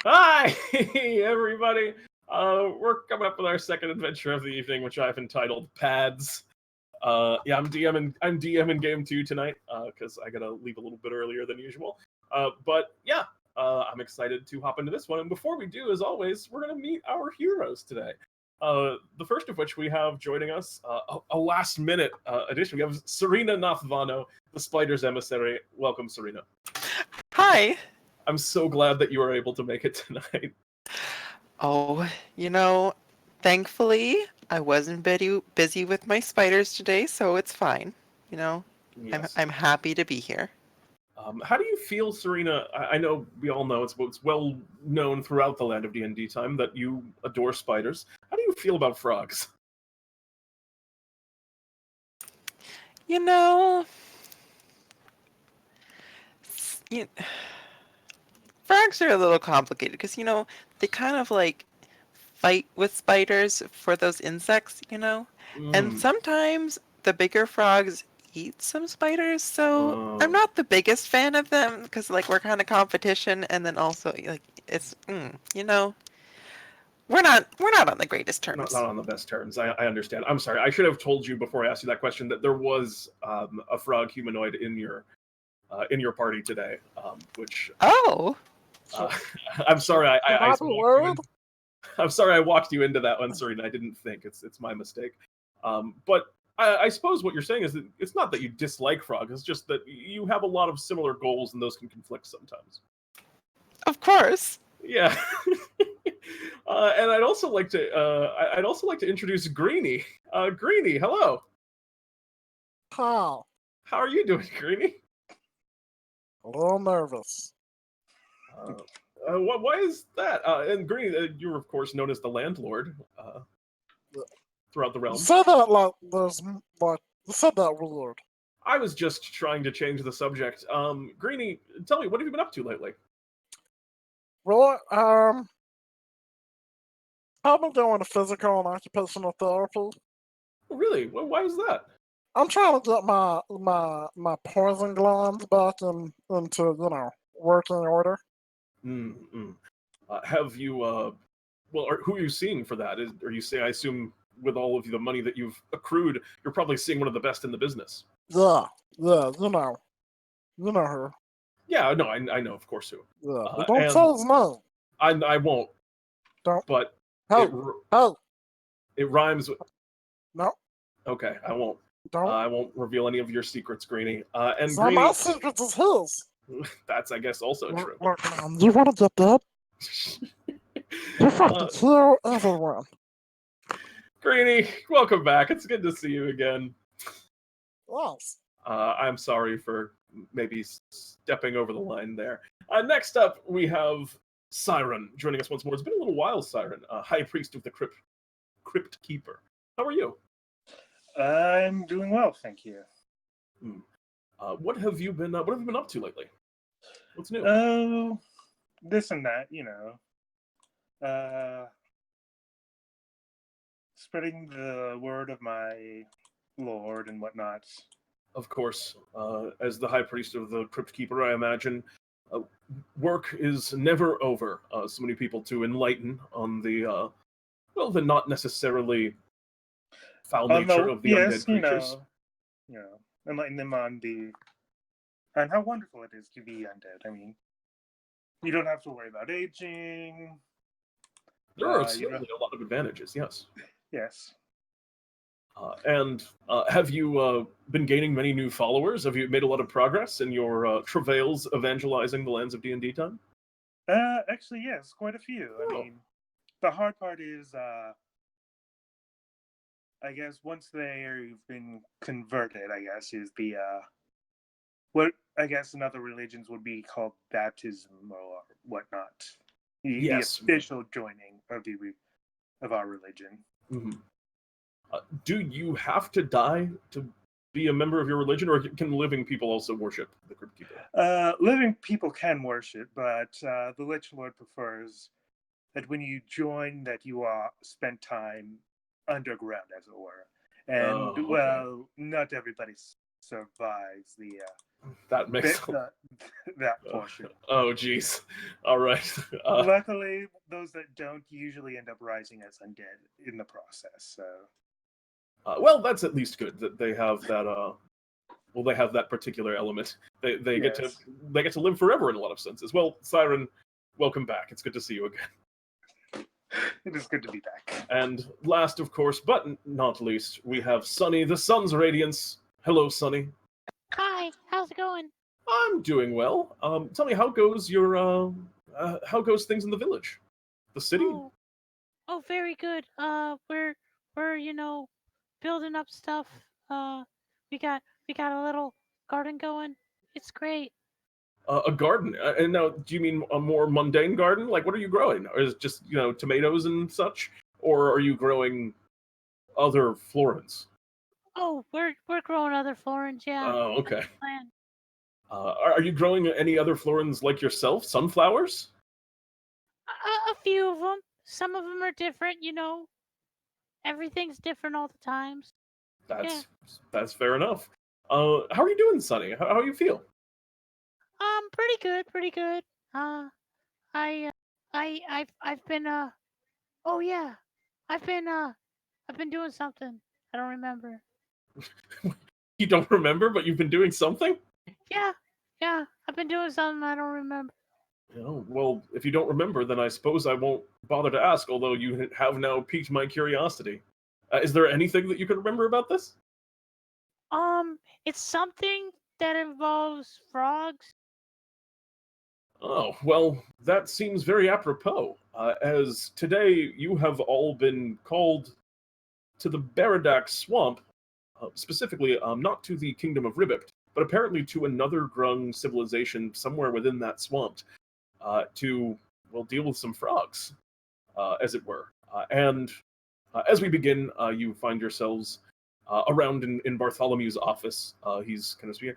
Hi, everybody. We're coming up with our second adventure of the evening, which I've entitled Padz. Yeah, I'm DMing game 2 tonight because I gotta leave a little bit earlier than usual. But yeah, I'm excited to hop into this one. And before we do, as always, we're gonna meet our heroes today. The first of which we have joining us a last minute addition. We have Sereina Nathvano, the Spider's Emissary. Welcome, Sereina. Hi. I'm so glad that you were able to make it tonight. Oh, thankfully I wasn't busy with my spiders today, so it's fine. Yes. I'm happy to be here. How do you feel, Sereina? I know we all know it's well known throughout the land of DnDTime that you adore spiders. How do you feel about frogs? You know, s- you, frogs are a little complicated because, they kind of like fight with spiders for those insects, and Mm. sometimes the bigger frogs eat some spiders, so I'm not the biggest fan of them because, like, we're kind of competition, and then also, like, it's, we're not on the greatest terms. Not on the best terms. I understand. I'm sorry. I should have told you before I asked you that question that there was a frog humanoid in your party today, which. Oh. I'm sorry. I'm sorry I walked you into that one, Serena. I didn't think. It's my mistake. But I suppose what you're saying is that it's not that you dislike frogs. It's just that you have a lot of similar goals, and those can conflict sometimes. Of course. Yeah. And I'd also like to introduce Greenie. Greenie, hello. How? How are you doing, Greenie? A little nervous. Why is that? And Greenie, you're of course known as the Landlord throughout the realm. You said that like there's like you said that weird. I was just trying to change the subject. Greenie, tell me, what have you been up to lately? Well, I've been going to physical and occupational therapy. Oh, really? Why is that? I'm trying to get my poison glands back into working order. Mm-hmm. Have you who are you seeing for that? Are you saying? I assume with all of the money that you've accrued, you're probably seeing one of the best in the business. Yeah, you know her. Yeah, no, I know, of course who. Yeah, don't say his name. I won't. Don't. But hey, it rhymes with. No. Okay, I won't. Don't. I won't reveal any of your secrets, Greenie. And so Greenie, my secrets is his. That's, I guess, also true. Look, you want to get that? You have to kill everyone. Greenie, welcome back. It's good to see you again. Yes. I'm sorry for maybe stepping over the line there. Next up, we have Cyron joining us once more. It's been a little while, Cyron, High Priest of the Crypt Keeper. How are you? I'm doing well, thank you. What have you been up to lately? What's new? Oh, this and that, spreading the word of my lord and whatnot. Of course, as the High Priest of the Crypt Keeper, I imagine work is never over. So many people to enlighten on the not necessarily foul nature of the undead creatures. Enlighten them on how wonderful it is to be undead. I mean, you don't have to worry about aging. There are certainly a lot of advantages, yes. Yes. And have you been gaining many new followers? Have you made a lot of progress in your travails evangelizing the lands of DnDTime? Actually, yes, quite a few. I mean, the hard part is, I guess, once they've been converted, I guess, is the, what I guess in other religions would be called baptism or whatnot. The official joining of our religion. Mm-hmm. Do you have to die to be a member of your religion, or can living people also worship the Crypt Keeper? Living people can worship, but the Lich Lord prefers that when you join, that you spend time underground, as it were. And, not everybody survives the That makes that portion. Oh, jeez. All right. Luckily, those that don't usually end up rising as undead in the process. So, well, that's at least good that they have that. Well, they have that particular element. They get yes. to live forever in a lot of senses. Well, Cyron, welcome back. It's good to see you again. It is good to be back. And last, of course, but not least, we have Sunny, the sun's radiance. Hello, Sunny. Hi, how's it going? I'm doing well. Tell me, how goes how goes things in the village, the city? Oh, very good. We're building up stuff. We got a little garden going. It's great. A garden. And now, do you mean a more mundane garden? Like, what are you growing? Or is it just tomatoes and such, or are you growing other florins? Oh, we're growing other florins, yeah. Oh, okay. Plan. Are you growing any other florins like yourself? Sunflowers? A few of them. Some of them are different, Everything's different all the times. That's fair enough. How are you doing, Sonny? How you feel? Pretty good, pretty good. I've been oh yeah, I've been doing something. I don't remember. You don't remember, but you've been doing something? Yeah, I've been doing something I don't remember. Oh, well, if you don't remember, then I suppose I won't bother to ask, although you have now piqued my curiosity. Is there anything that you can remember about this? It's something that involves frogs. Oh, well, that seems very apropos, as today you have all been called to the Baradac Swamp, specifically not to the Kingdom of Ribipt, but apparently to another grung civilization somewhere within that swamp, to, well, deal with some frogs, as it were. And as we begin, you find yourselves around in Bartholomew's office. He's kind of speaking.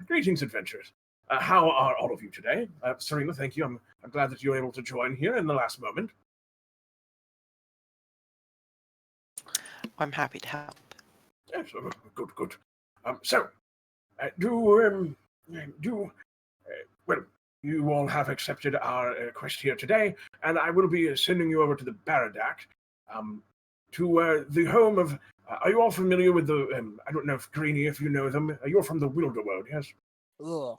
Greetings, adventurers. How are all of you today? Sereina, thank you. I'm glad that you were able to join here in the last moment. I'm happy to help. Yes, good. Well, you all have accepted our quest here today, and I will be sending you over to the Baradac, to the home of. Are you all familiar with the? I don't know if Greenie, if you know them. You're from the Wilderworld, yes? Yeah.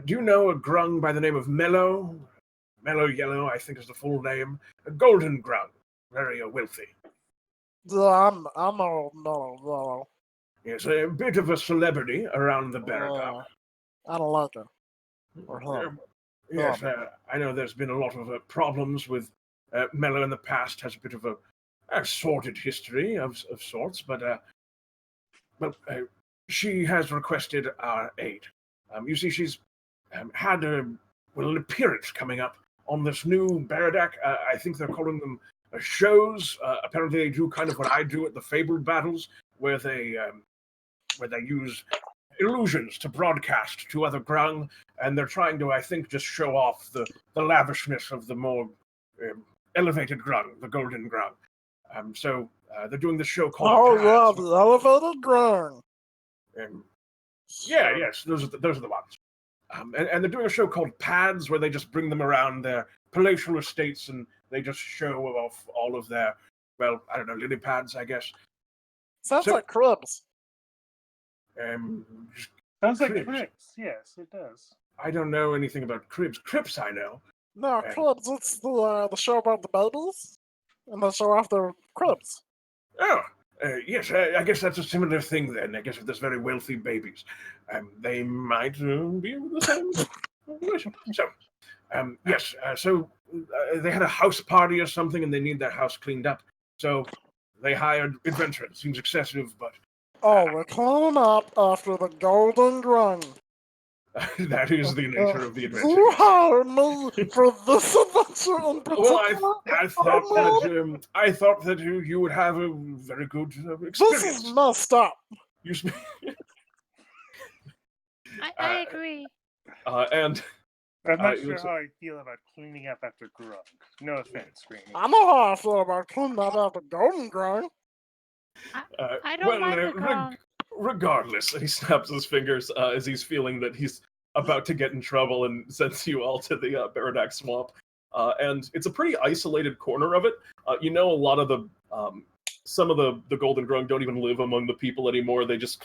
Do you know a grung by the name of Mellow? Mellow Yellow, I think is the full name. A golden grung, very wealthy. Yeah, I'm Mellow. Yes, a bit of a celebrity around the Baradac. I don't like it. Or him. Yes, I know there's been a lot of problems with Mellow in the past. Has a bit of a sordid history of sorts, but she has requested our aid. You see, she's had an appearance coming up on this new Baradac. I think they're calling them shows. Apparently, they do kind of what I do at the Fabled battles, where they use illusions to broadcast to other grung, and they're trying to, I think, just show off the lavishness of the more elevated grung, the golden grung. So they're doing this show called Padz. The elevated grung. Yes, those are the ones. And they're doing a show called Padz, where they just bring them around their palatial estates and they just show off all of their, well, I don't know, lily pads, I guess. Sounds like Cribs. Sounds like Crypt. Yes, it does. I don't know anything about Cribs. Crypts, I know. No, Cribs. It's the show about the babies, and they show off their cribs. Oh, yes. I guess that's a similar thing then. I guess if there's very wealthy babies, they might be the same situation. So, yes. So they had a house party or something, and they need their house cleaned up. So they hired adventurers. Seems excessive, but. We're cleaning up after the golden grung. That is the nature of the adventure. You hired me for this adventure in particular. Well, I thought that you would have a very good experience. This is messed up. I agree. And I'm not sure how I feel about cleaning up after grung. No offense, Greenie. I know how I feel about cleaning up after golden grung. I don't mind the grung. regardless, and he snaps his fingers as he's feeling that he's about to get in trouble and sends you all to the Baradac Swamp. And it's a pretty isolated corner of it. You know, a lot of the some of the Golden Grung don't even live among the people anymore. They just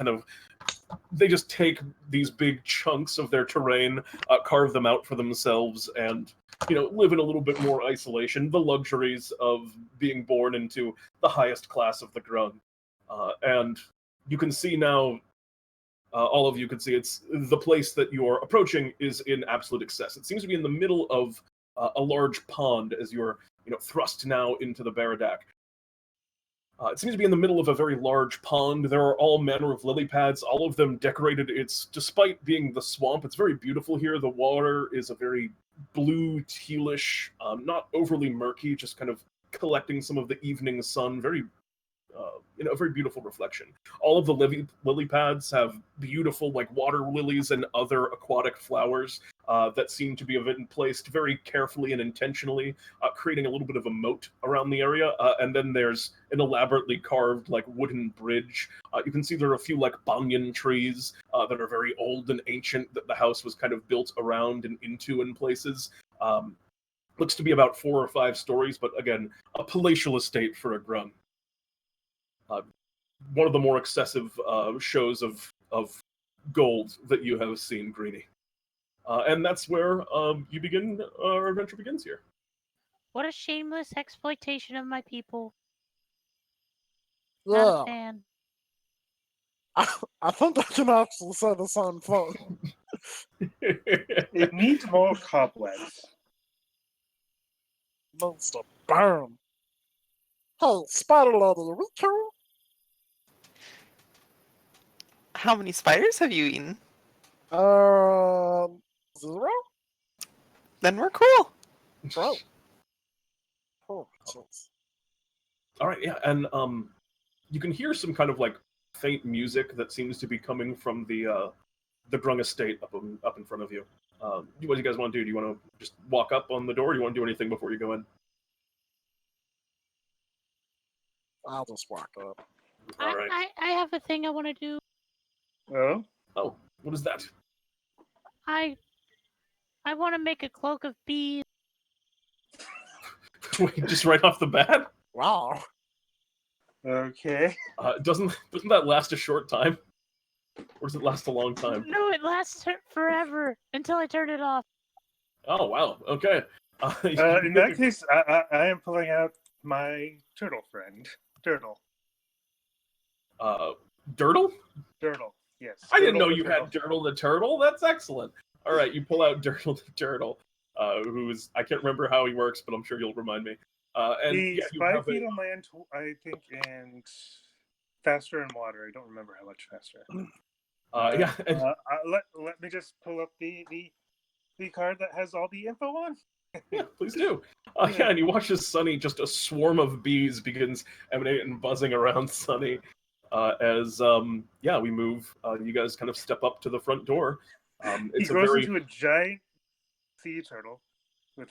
take these big chunks of their terrain, carve them out for themselves, and live in a little bit more isolation. The luxuries of being born into the highest class of the Grung, and you can see now. All of you can see it's the place that you're approaching is in absolute excess. It seems to be in the middle of a large pond as you're thrust now into the Baradac. It seems to be in the middle of a very large pond. There are all manner of lily pads, all of them decorated. Despite being the swamp, it's very beautiful here. The water is a very blue, tealish, not overly murky, just kind of collecting some of the evening sun. Very a very beautiful reflection. All of the lily pads have beautiful water lilies and other aquatic flowers that seem to be placed very carefully and intentionally, creating a little bit of a moat around the area. And then there's an elaborately carved wooden bridge. You can see there are a few banyan trees that are very old and ancient that the house was kind of built around and into in places. Looks to be about 4 or 5 stories, but again, a palatial estate for a Grung. One of the more excessive shows of gold that you have seen, Greenie. And that's where you begin. Our adventure begins here. What a shameless exploitation of my people. Yeah, Not a fan. I think I can actually say the same thing. It needs more cobwebs. Needs to burn. Hey, Spider Lady, are we cool? How many spiders have you eaten? 0? Then we're cool. Right. Oh, jeez. All right, yeah, and you can hear some kind of faint music that seems to be coming from the Grung estate up in front of you. What do you guys want to do? Do you want to just walk up on the door, or do you want to do anything before you go in? I'll just walk up. All right. I have a thing I want to do. Oh, what is that? I want to make a cloak of bees. Wait, just right off the bat? Wow. Okay. Doesn't that last a short time? Or does it last a long time? No, it lasts forever until I turn it off. Oh, wow. Okay. In that case, I am pulling out my turtle friend. Turtle. Dirtle? Turtle, yes. I didn't know the you turtle. had Dirtle the Turtle. That's excellent. All right, you pull out Dirtle the Turtle, I can't remember how he works, but I'm sure you'll remind me. And He's yeah, you 5 have feet on land, I think, and faster in water. I don't remember how much faster. yeah. And, Let me just pull up the card that has all the info on. yeah, please do. Yeah, and you watch as Sunny, just a swarm of bees begins emanating and buzzing around Sunny. As we move. You guys kind of step up to the front door. He grows into a giant sea turtle with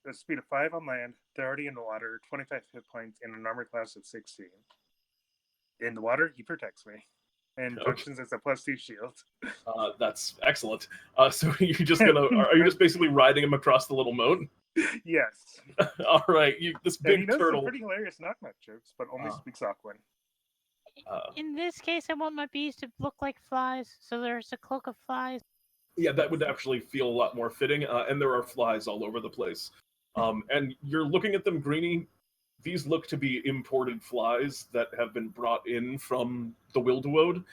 a speed of 5 on land, 30 in the water, 25 hit points, and an armor class of 16. In the water, he protects me and functions as a +2 shield. That's excellent. So are you just basically riding him across the little moat? Yes. All right, this big he knows turtle. some pretty hilarious knock-knock jokes, but only speaks Aquan. In this case, I want my bees to look like flies, so there's a cloak of flies. Yeah, that would actually feel a lot more fitting, and there are flies all over the place. And you're looking at them, Greenie. These look to be imported flies that have been brought in from the Wilderwood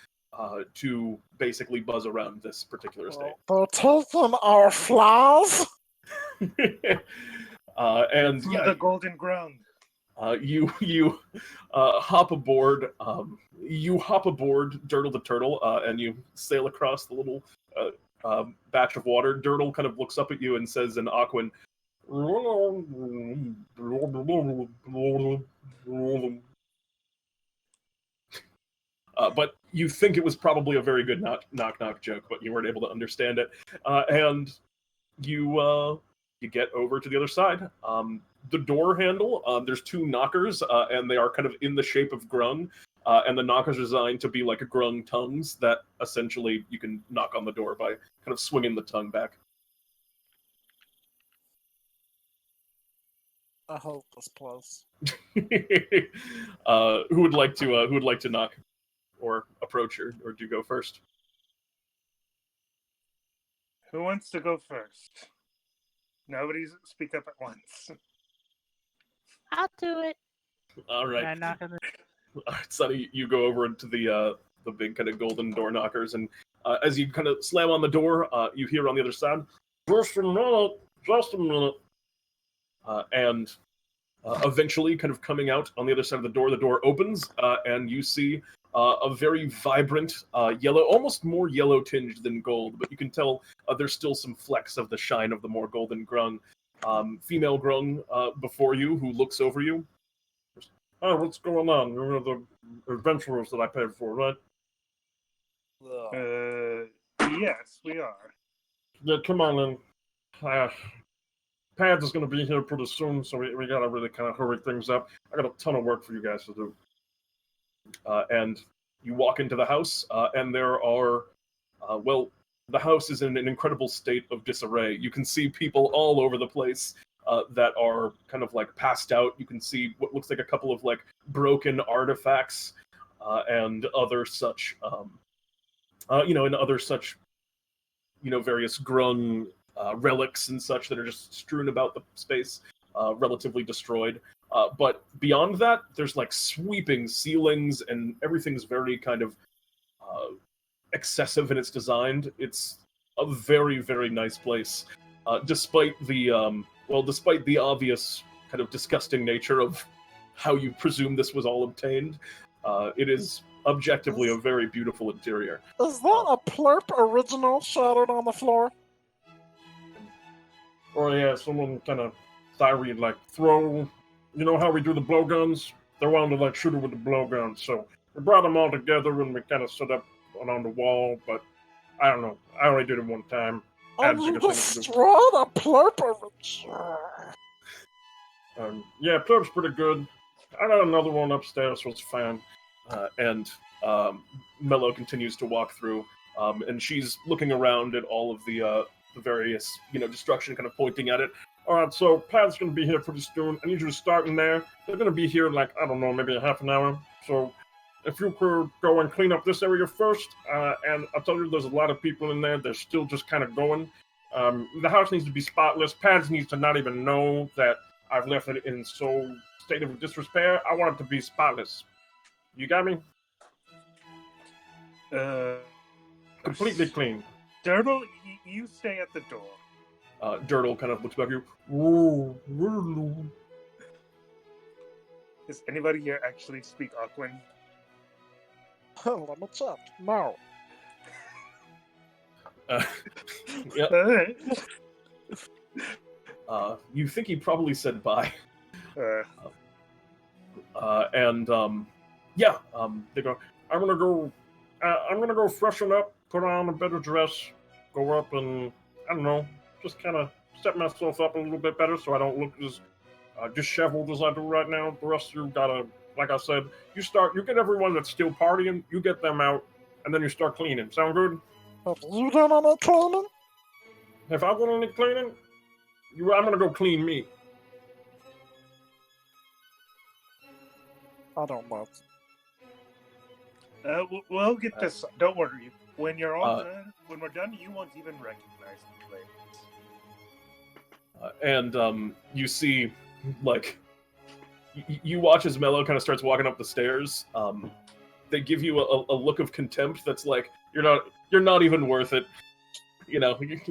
to basically buzz around this particular estate. They're taking our flies? And From yeah, the Golden Grung. you hop aboard. You hop aboard Dirtle the Turtle, and you sail across the little batch of water. Dirtle kind of looks up at you and says in Aquan, but you think it was probably a very good knock joke, but you weren't able to understand it. And you get over to the other side. The door handle, there's 2 knockers, and they are kind of in the shape of Grung. and the knockers are designed to be like grung tongues that essentially you can knock on the door by kind of swinging the tongue back. I hate this place. Who would like to knock or approach or do go first? Who wants to go first? Nobody's speak up at once. I'll do it. All right. Can I knock on the... All right, Sonny, you go over into the big kind of golden door knockers, and as you kind of slam on the door, you hear on the other side, just a minute. And eventually, kind of coming out on the other side of the door opens, and you see a very vibrant yellow, almost more yellow tinged than gold, but you can tell there's still some flecks of the shine of the more golden grung. Female grung before you, who looks over you. Oh, what's going on? You're the adventurers that I paid for, right? Yes, we are. Yeah, come on in. Padz is going to be here pretty soon, so we got to really kind of hurry things up. I got a ton of work for you guys to do. And you walk into the house, and there are, the house is in an incredible state of disarray. You can see people all over the place that are kind of like passed out. You can see what looks like a couple of like broken artifacts and other such, various grung relics and such that are just strewn about the space, relatively destroyed. But beyond that, there's like sweeping ceilings and everything's very kind of excessive in its design. It's a very, very nice place, despite the obvious kind of disgusting nature of how you presume this was all obtained. It is objectively a very beautiful interior. Is that a Plurp original shattered on the floor? Oh yeah, someone kind of thought we'd like throw, you know how we do the blowguns? They wanted to like shoot it with the blowguns, so we brought them all together and we kind of set up one on the wall, but I don't know, I only did it one time. And you destroyed a Plurp original? Yeah, Plurp's pretty good. I got another one upstairs, so it's fine. And Mellow continues to walk through, and she's looking around at all of the various, destruction, kind of pointing at it. All right, so Pad's going to be here pretty soon. I need you to start in there. They're going to be here in like, I don't know, maybe a half an hour. So if you could go and clean up this area first, and I'll tell you, there's a lot of people in there. They're still just kind of going. The house needs to be spotless. Padz needs to not even know that I've left it in so state of disrepair. I want it to be spotless. You got me? Completely clean. Dirtle, you stay at the door. Dirtle kind of looks back at you. Does anybody here actually speak Aquan? Let me check. No. Yep. You think he probably said bye. They go, I'm gonna go freshen up, put on a better dress, go up and, I don't know, just kind of set myself up a little bit better so I don't look as disheveled as I do right now. The rest of you gotta, like I said, you get everyone that's still partying, you get them out, and then you start cleaning. Sound good? Have you done any cleaning? If I've done any cleaning, I'm gonna go clean me. I don't know. We'll get this. Don't worry. When you're all done, when we're done, you won't even recognize me later. You see, like, you watch as Mellow kind of starts walking up the stairs. They give you a look of contempt that's like, you're not even worth it.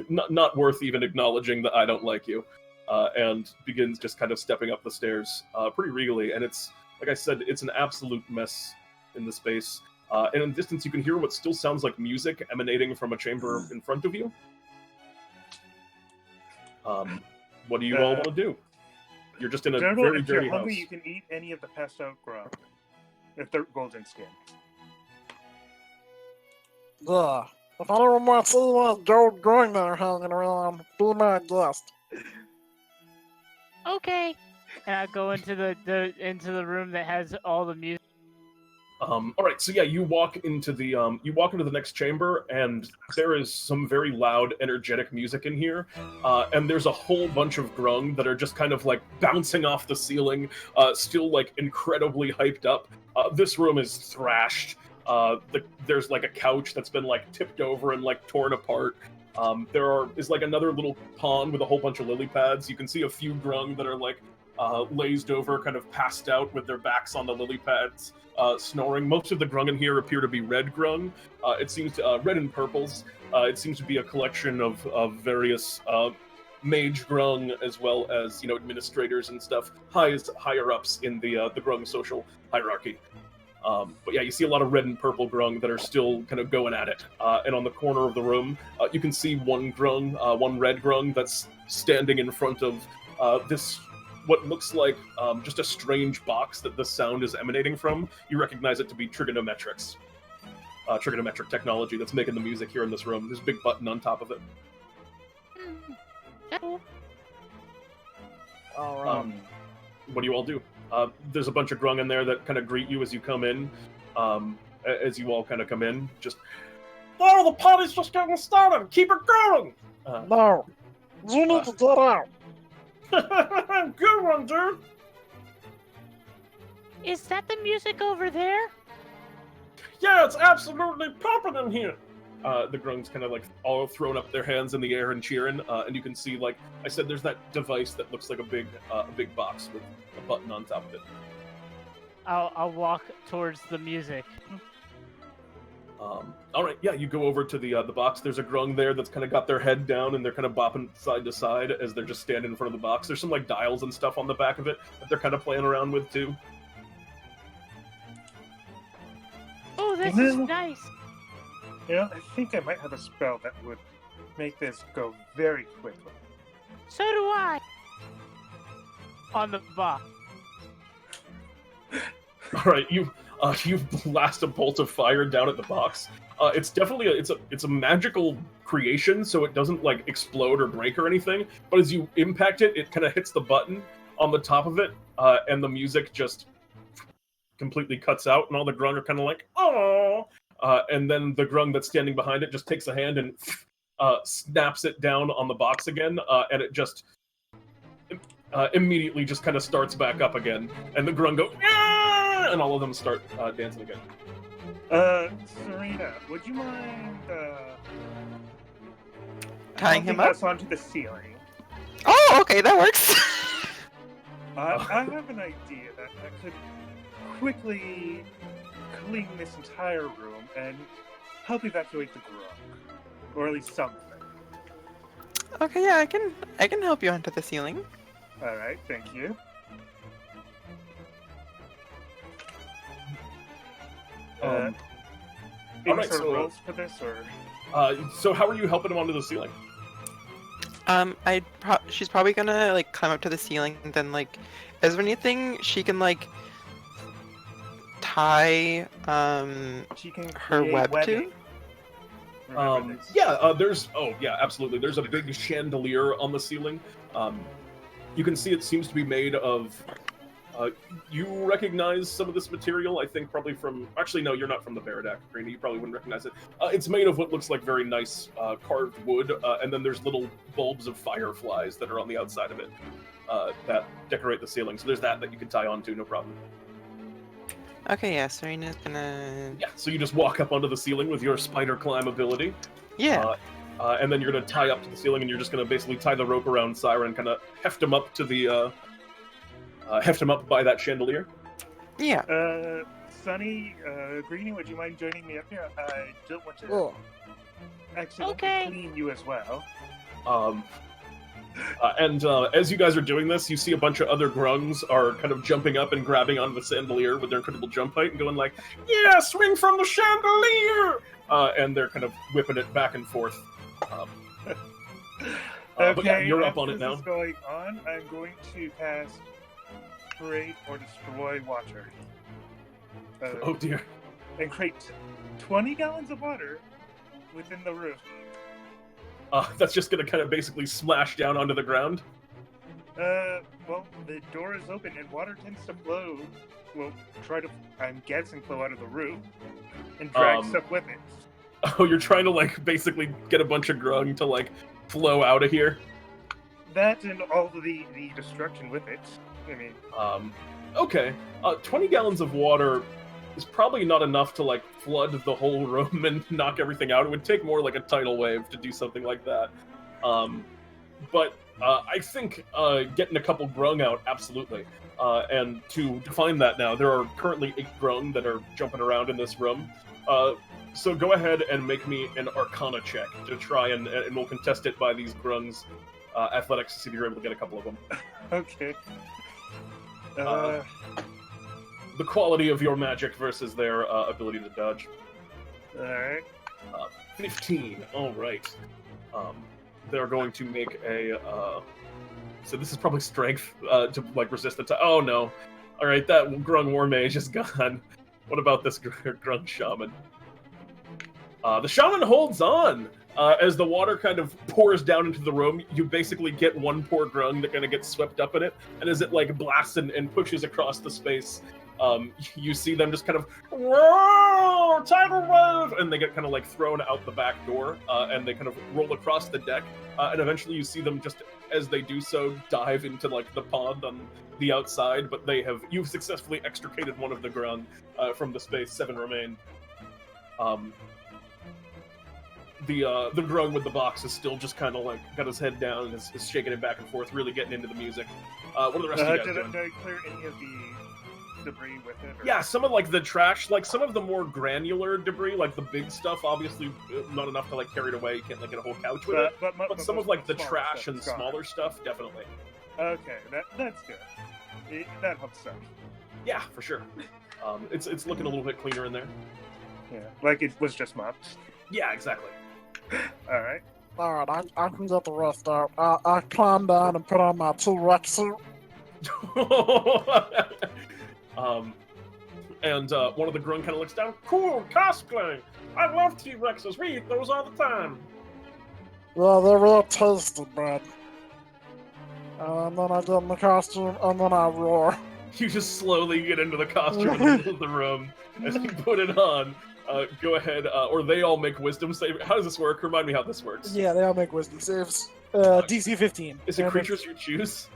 Not worth even acknowledging that I don't like you. And begins just kind of stepping up the stairs pretty regally. And it's, like I said, it's an absolute mess in the space. And in the distance, you can hear what still sounds like music emanating from a chamber in front of you. What do you all want to do? You're just in a very dirty house. If you're hungry, you can eat any of the passed out grub. If they're golden skin. Yeah. If anyone wants to see that gold growing there hanging around, be my guest. Okay. And I go into the room that has all the music. All right, so yeah, you walk into the next chamber, and there is some very loud, energetic music in here, and there's a whole bunch of grung that are just kind of like bouncing off the ceiling, still like incredibly hyped up. This room is thrashed. There's like a couch that's been like tipped over and like torn apart. Is like another little pond with a whole bunch of lily pads. You can see a few grung that are like lazed over, kind of passed out with their backs on the lily pads, snoring. Most of the grung in here appear to be red grung. It seems to, red and purples. It seems to be a collection of various mage grung, as well as administrators and stuff, higher ups in the grung social hierarchy. But yeah, you see a lot of red and purple grung that are still kind of going at it. And on the corner of the room, you can see one red grung that's standing in front of this, what looks like just a strange box that the sound is emanating from. You recognize it to be trigonometrics. Trigonometric technology that's making the music here in this room. There's a big button on top of it. All right. What do you all do? There's a bunch of grung in there that kind of greet you as you come in. As you all kind of come in, just, oh, the party's just getting started. Keep it going. No, you need to get out. Good one, dude. Is that the music over there? Yeah, it's absolutely popping in here. The grungs kind of like all throwing up their hands in the air and cheering, and you can see, like I said, there's that device that looks like a big box with a button on top of it. I'll walk towards the music. All right, yeah, you go over to the box. There's a grung there that's kind of got their head down, and they're kind of bopping side to side as they're just standing in front of the box. There's some like dials and stuff on the back of it that they're kind of playing around with too. Oh, this is nice. I think I might have a spell that would make this go very quickly. So do I. On the box. All right, you blast a bolt of fire down at the box. It's definitely it's a magical creation, so it doesn't like explode or break or anything. But as you impact it, it kind of hits the button on the top of it, and the music just completely cuts out, and all the grung are kind of like, oh. And then the grung that's standing behind it just takes a hand and snaps it down on the box again, and it just immediately just kind of starts back up again. And the grung go, yeah! And all of them start dancing again. Sereina, would you mind Tying him helping up? us onto the ceiling? Oh, okay, that works. I have an idea that I could quickly clean this entire room and help evacuate the grung, or at least something. Okay, yeah, I can help you onto the ceiling. All right, thank you. All Any right, sort of so rules for this, or so how are you helping him onto the ceiling? She's probably gonna like climb up to the ceiling, and then like, is there anything she can like tie she can her create web webbing. to? Yeah, absolutely. There's a big chandelier on the ceiling. You can see it seems to be made of. You recognize some of this material, I think, probably from. Actually, no, you're not from the Baradac, Greenie. You probably wouldn't recognize it. It's made of what looks like very nice carved wood, and then there's little bulbs of fireflies that are on the outside of it that decorate the ceiling. So there's that you can tie onto, no problem. Okay, yeah, Serena's gonna. Yeah, so you just walk up onto the ceiling with your spider climb ability. Yeah. And then you're gonna tie up to the ceiling, and you're just gonna basically tie the rope around Cyron, kind of heft him up to the. Heft him up by that chandelier. Yeah. Sunny, Greenie, would you mind joining me up here? I don't want to Oh, accidentally Okay. clean you as well. And as you guys are doing this, you see a bunch of other grungs are kind of jumping up and grabbing onto the chandelier with their incredible jump height and going like, "Yeah, swing from the chandelier!" And they're kind of whipping it back and forth. But yeah, you're up on it as now. this is going on, I'm going to cast Create or Destroy Water. Oh dear. And create 20 gallons of water within the room. That's just gonna kind of basically splash down onto the ground. Well, the door is open and water tends to flow. Well, I'm guessing, flow out of the roof and drag stuff with it. Oh, you're trying to, like, basically get a bunch of grung to, like, flow out of here? That and all of the destruction with it. I mean... Okay. 20 gallons of water is probably not enough to, like, flood the whole room and knock everything out. It would take more like a tidal wave to do something like that. But I think getting a couple grung out, absolutely. And to define that now, there are currently 8 grung that are jumping around in this room. So go ahead and make me an Arcana check to try and we'll contest it by these grungs' athletics to see if you're able to get a couple of them. Okay. The quality of your magic versus their ability to dodge. Alright. 15. All right. They're going to make a. So this is probably strength to like resist the. Oh no! All right, that grung war mage is gone. What about this grung shaman? The shaman holds on as the water kind of pours down into the room. You basically get one poor grung that kind of gets swept up in it, and as it like blasts and pushes across the space, you see them just kind of whoa, tidal wave, and they get kind of like thrown out the back door, and they kind of roll across the deck, and eventually you see them just as they do so dive into like the pond on the outside. But you've successfully extricated one of the grung from the space. 7 remain. The grung with the box is still just kind of like got his head down and is shaking it back and forth, really getting into the music. What are the rest of you guys doing? Did I clear any of the debris with it? Or? Yeah, some of like the trash, like some of the more granular debris, like the big stuff, obviously not enough to like carry it away. You can't like get a whole couch with it. But some of like the trash and smaller stuff, definitely. Okay, that's good. That helps some. Yeah, for sure. It's looking a little bit cleaner in there. Yeah, like it was just mopped. Yeah, exactly. Alright. Alright, I can get the rest out. I climb down and put on my T-Rex suit. And one of the grung kind of looks down. Cool, cosplay! I love T-Rexes, we eat those all the time! Yeah, they're real tasty, bud. And then I get in the costume, and then I roar. You just slowly get into the costume in the middle of the room as you put it on. Go ahead, or they all make wisdom save. How does this work? Remind me how this works. Yeah, they all make wisdom saves. DC 15. Is it creatures you choose?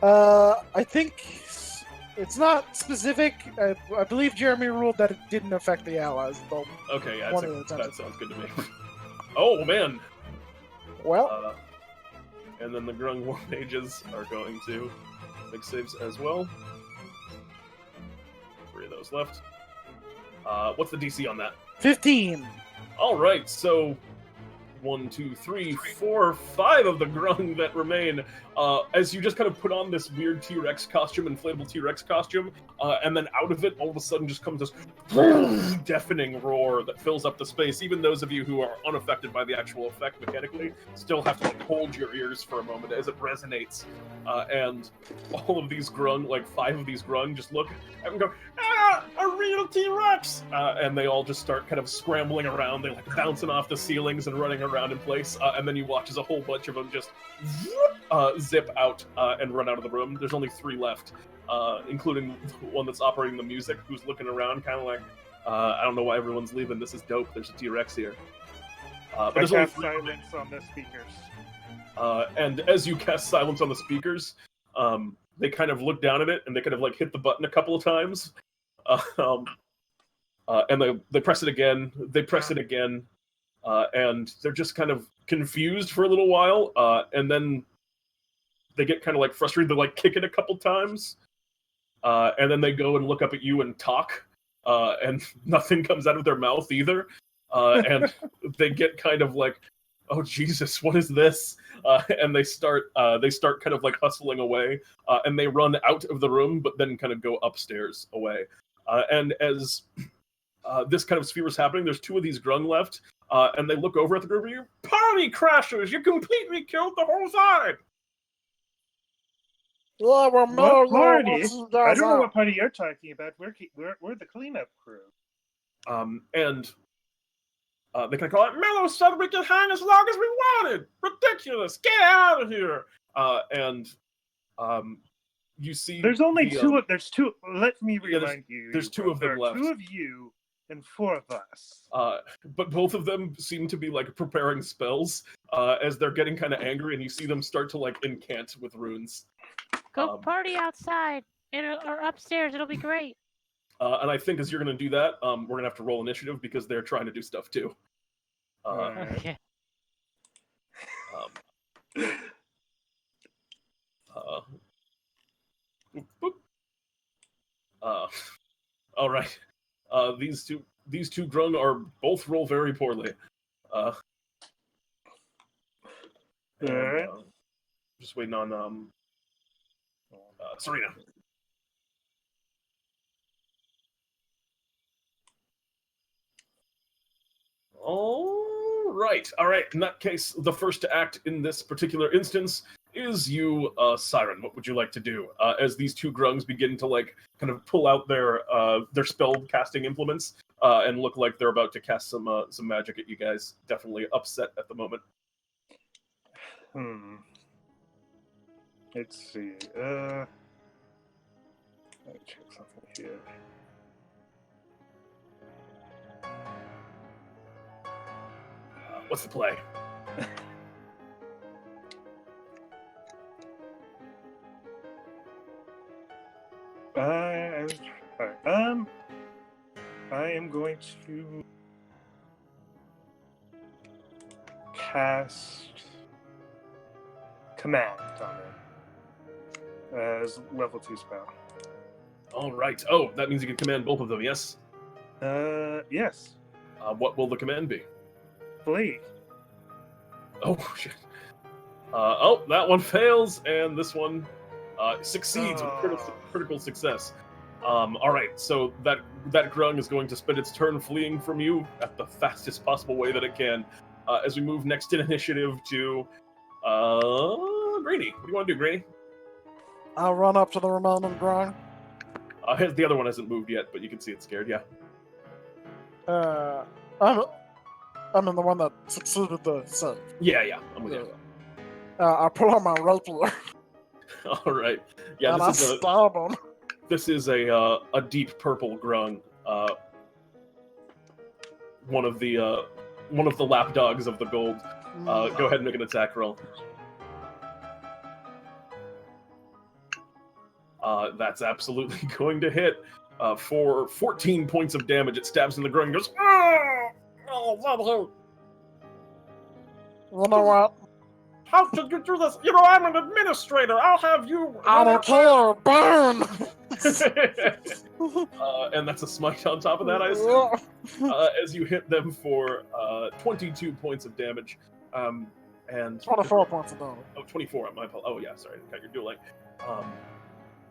I think it's not specific. I believe Jeremy ruled that it didn't affect the allies, though. Okay, yeah, that sounds good to me. Oh, man! Well, and then the grung war mages are going to make saves as well. 3 of those left. What's the DC on that? 15. All right, so 1, 2, 3, 4, 5 of the grung that remain. As you just kind of put on this weird T-Rex costume, inflatable T-Rex costume, and then out of it, all of a sudden, just comes this deafening roar that fills up the space. Even those of you who are unaffected by the actual effect mechanically still have to like, hold your ears for a moment as it resonates. And all of these grung, like 5 of these grung, just look and go, "Ah, a real T-Rex!" And they all just start kind of scrambling around. They're like bouncing off the ceilings and running around in place. And then you watch as a whole bunch of them just zip out and run out of the room. There's only 3 left, including the one that's operating the music, who's looking around kind of like, I don't know why everyone's leaving. This is dope. There's a T-Rex here. But there's only 3 silence on the speakers. And as you cast silence on the speakers, they kind of look down at it and they kind of like hit the button a couple of times. And they press it again. They press it again. And they're just kind of confused for a little while. And then they get kind of like frustrated. They like kick it a couple times. And then they go and look up at you and talk. And nothing comes out of their mouth either. And they get kind of like, oh Jesus, what is this? And they start kind of like hustling away, and they run out of the room, but then kind of go upstairs away. And as this kind of sphere is happening, there's 2 of these grung left, and they look over at the group of you. Party crashers! You completely killed the whole side! yeah, we're What party? I I don't know what party you're talking about. We're the cleanup crew. And they can call it Mellow said we could hang as long as we wanted. Ridiculous! Get out of here! And You see, There's only the, two. There's two. Let me yeah, remind you. there's two of them there are left. 2 of you and 4 of us. But both of them seem to be like preparing spells as they're getting kind of angry, and you see them start to like incant with runes. Go party outside or upstairs. It'll be great. And I think as you're going to do that, we're going to have to roll initiative because they're trying to do stuff too. Okay. Boop, boop. All right. These two grung are both roll very poorly. Alright. Just waiting on Sereina. All right. In that case, the first to act in this particular instance is you, Cyron. What would you like to do? As these two grungs begin to like kind of pull out their spell casting implements and look like they're about to cast some magic at you guys. Definitely upset at the moment. Let's see. Let me check something here. What's the play? I am going to cast Command on it as level 2 spell. All right. Oh, that means you can command both of them. Yes. Yes. What will the command be? Flee. Oh shit. That one fails, and this one succeeds with critical success. All right, so that grung is going to spend its turn fleeing from you at the fastest possible way that it can. As we move next in initiative to Greenie. What do you want to do, Greenie? I'll run up to the remaining grung. The other one hasn't moved yet, but you can see it's scared. Yeah. I'm in the one that succeeded the save. Yeah. I'm with you. I pull out my rapier. All right. Yeah, and I stab him. This is a deep purple grung. One of the lapdogs of the gold. Go ahead and make an attack roll. That's absolutely going to hit. For 14 points of damage, it stabs in the grung and goes, "Oh, that hurt." You know what? How could you do this? You know, I'm an administrator. I'll have you. I don't care. Burn. And that's a smite on top of that, I assume. As you hit them for 22 points of damage. And 24 points of damage. Oh, 24. Oh, yeah, sorry. Got your dueling.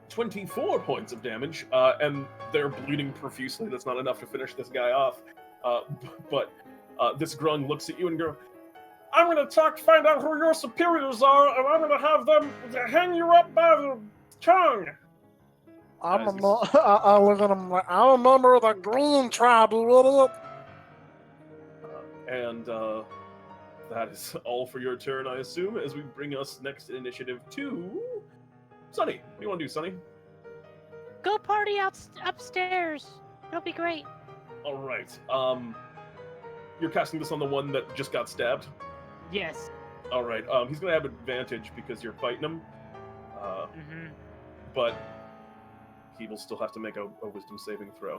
24 points of damage, and they're bleeding profusely. That's not enough to finish this guy off. But this grung looks at you and goes, "I'm going to find out who your superiors are, and I'm going to have them hang you up by the tongue." I look at him like, I'm a member of the Green tribe, you idiot. And that is all for your turn, I assume, as we bring us next in initiative to Sunny. What do you want to do, Sunny? Go party upstairs. It'll be great. All right. You're casting this on the one that just got stabbed? Yes. All right. He's going to have advantage because you're fighting him. But he will still have to make a wisdom saving throw.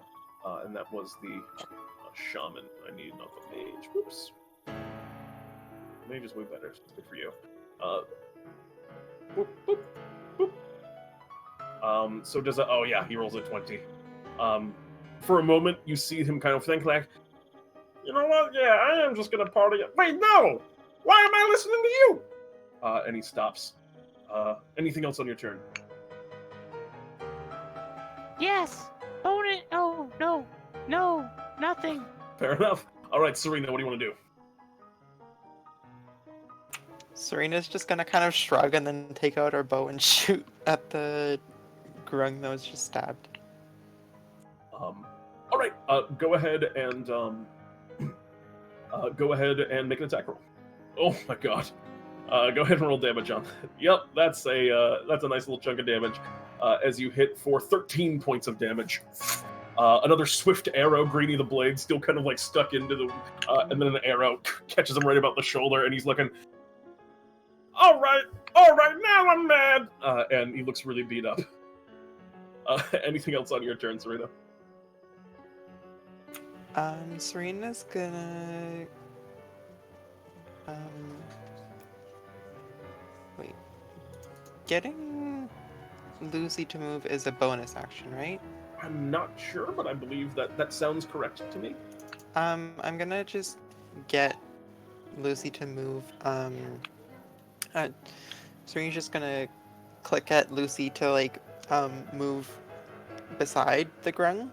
And that was the shaman. I need not the mage. Whoops. Mage is way better. It's good for you. Boop, boop, boop. So does it? Oh yeah, he rolls a 20. For a moment, you see him kind of think like, "You know what? Yeah, I am just gonna party." Wait, no! Why am I listening to you? And he stops. Anything else on your turn? Yes. Bonus. Oh no, nothing. Fair enough. All right, Sereina, what do you want to do? Serena's just gonna kind of shrug and then take out her bow and shoot at the grung that was just stabbed. All right. Go ahead and make an attack roll. Oh my god. Go ahead and roll damage on. Yep, that's a nice little chunk of damage. As you hit for 13 points of damage. Another swift arrow, Greenie the blade, still kind of like stuck into the, and then an arrow catches him right about the shoulder, and he's looking. All right, now I'm mad, and he looks really beat up. Anything else on your turn, Serena? Serena's gonna wait. Getting Lucy to move is a bonus action, right? I'm not sure, but I believe that sounds correct to me. I'm gonna just get Lucy to move. Serena's just gonna click at Lucy to like move beside the grung,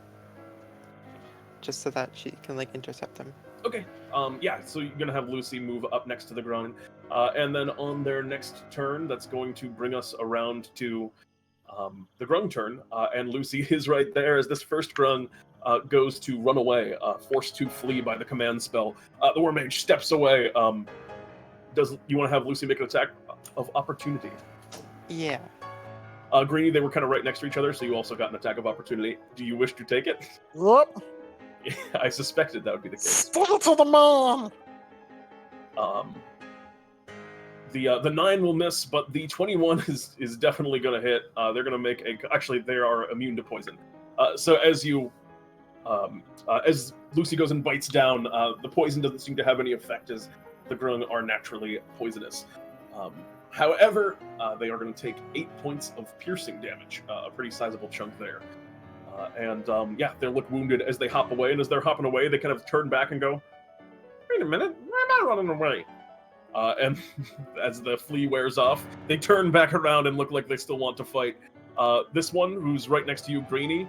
just so that she can like intercept them. Okay. Yeah. So you're gonna have Lucy move up next to the grung, and then on their next turn, that's going to bring us around to the grung turn, and Lucy is right there as this first grung goes to run away, forced to flee by the command spell. The War Mage steps away. Does you want to have Lucy make an attack of opportunity? Yeah. Greenie, they were kind of right next to each other, so you also got an attack of opportunity. Do you wish to take it? Yep. I suspected that would be the case. Stick it to the man. The 9 will miss, but the 21 is definitely going to hit. They're going to make a. Actually, they are immune to poison. So as Lucy goes and bites down, the poison doesn't seem to have any effect, as the grung are naturally poisonous. However, they are going to take 8 points of piercing damage, a pretty sizable chunk there. Yeah, they look wounded as they hop away, and as they're hopping away, they kind of turn back and go, "Wait a minute, why am I running away?" And as the flea wears off, they turn back around and look like they still want to fight. This one, who's right next to you, Greenie,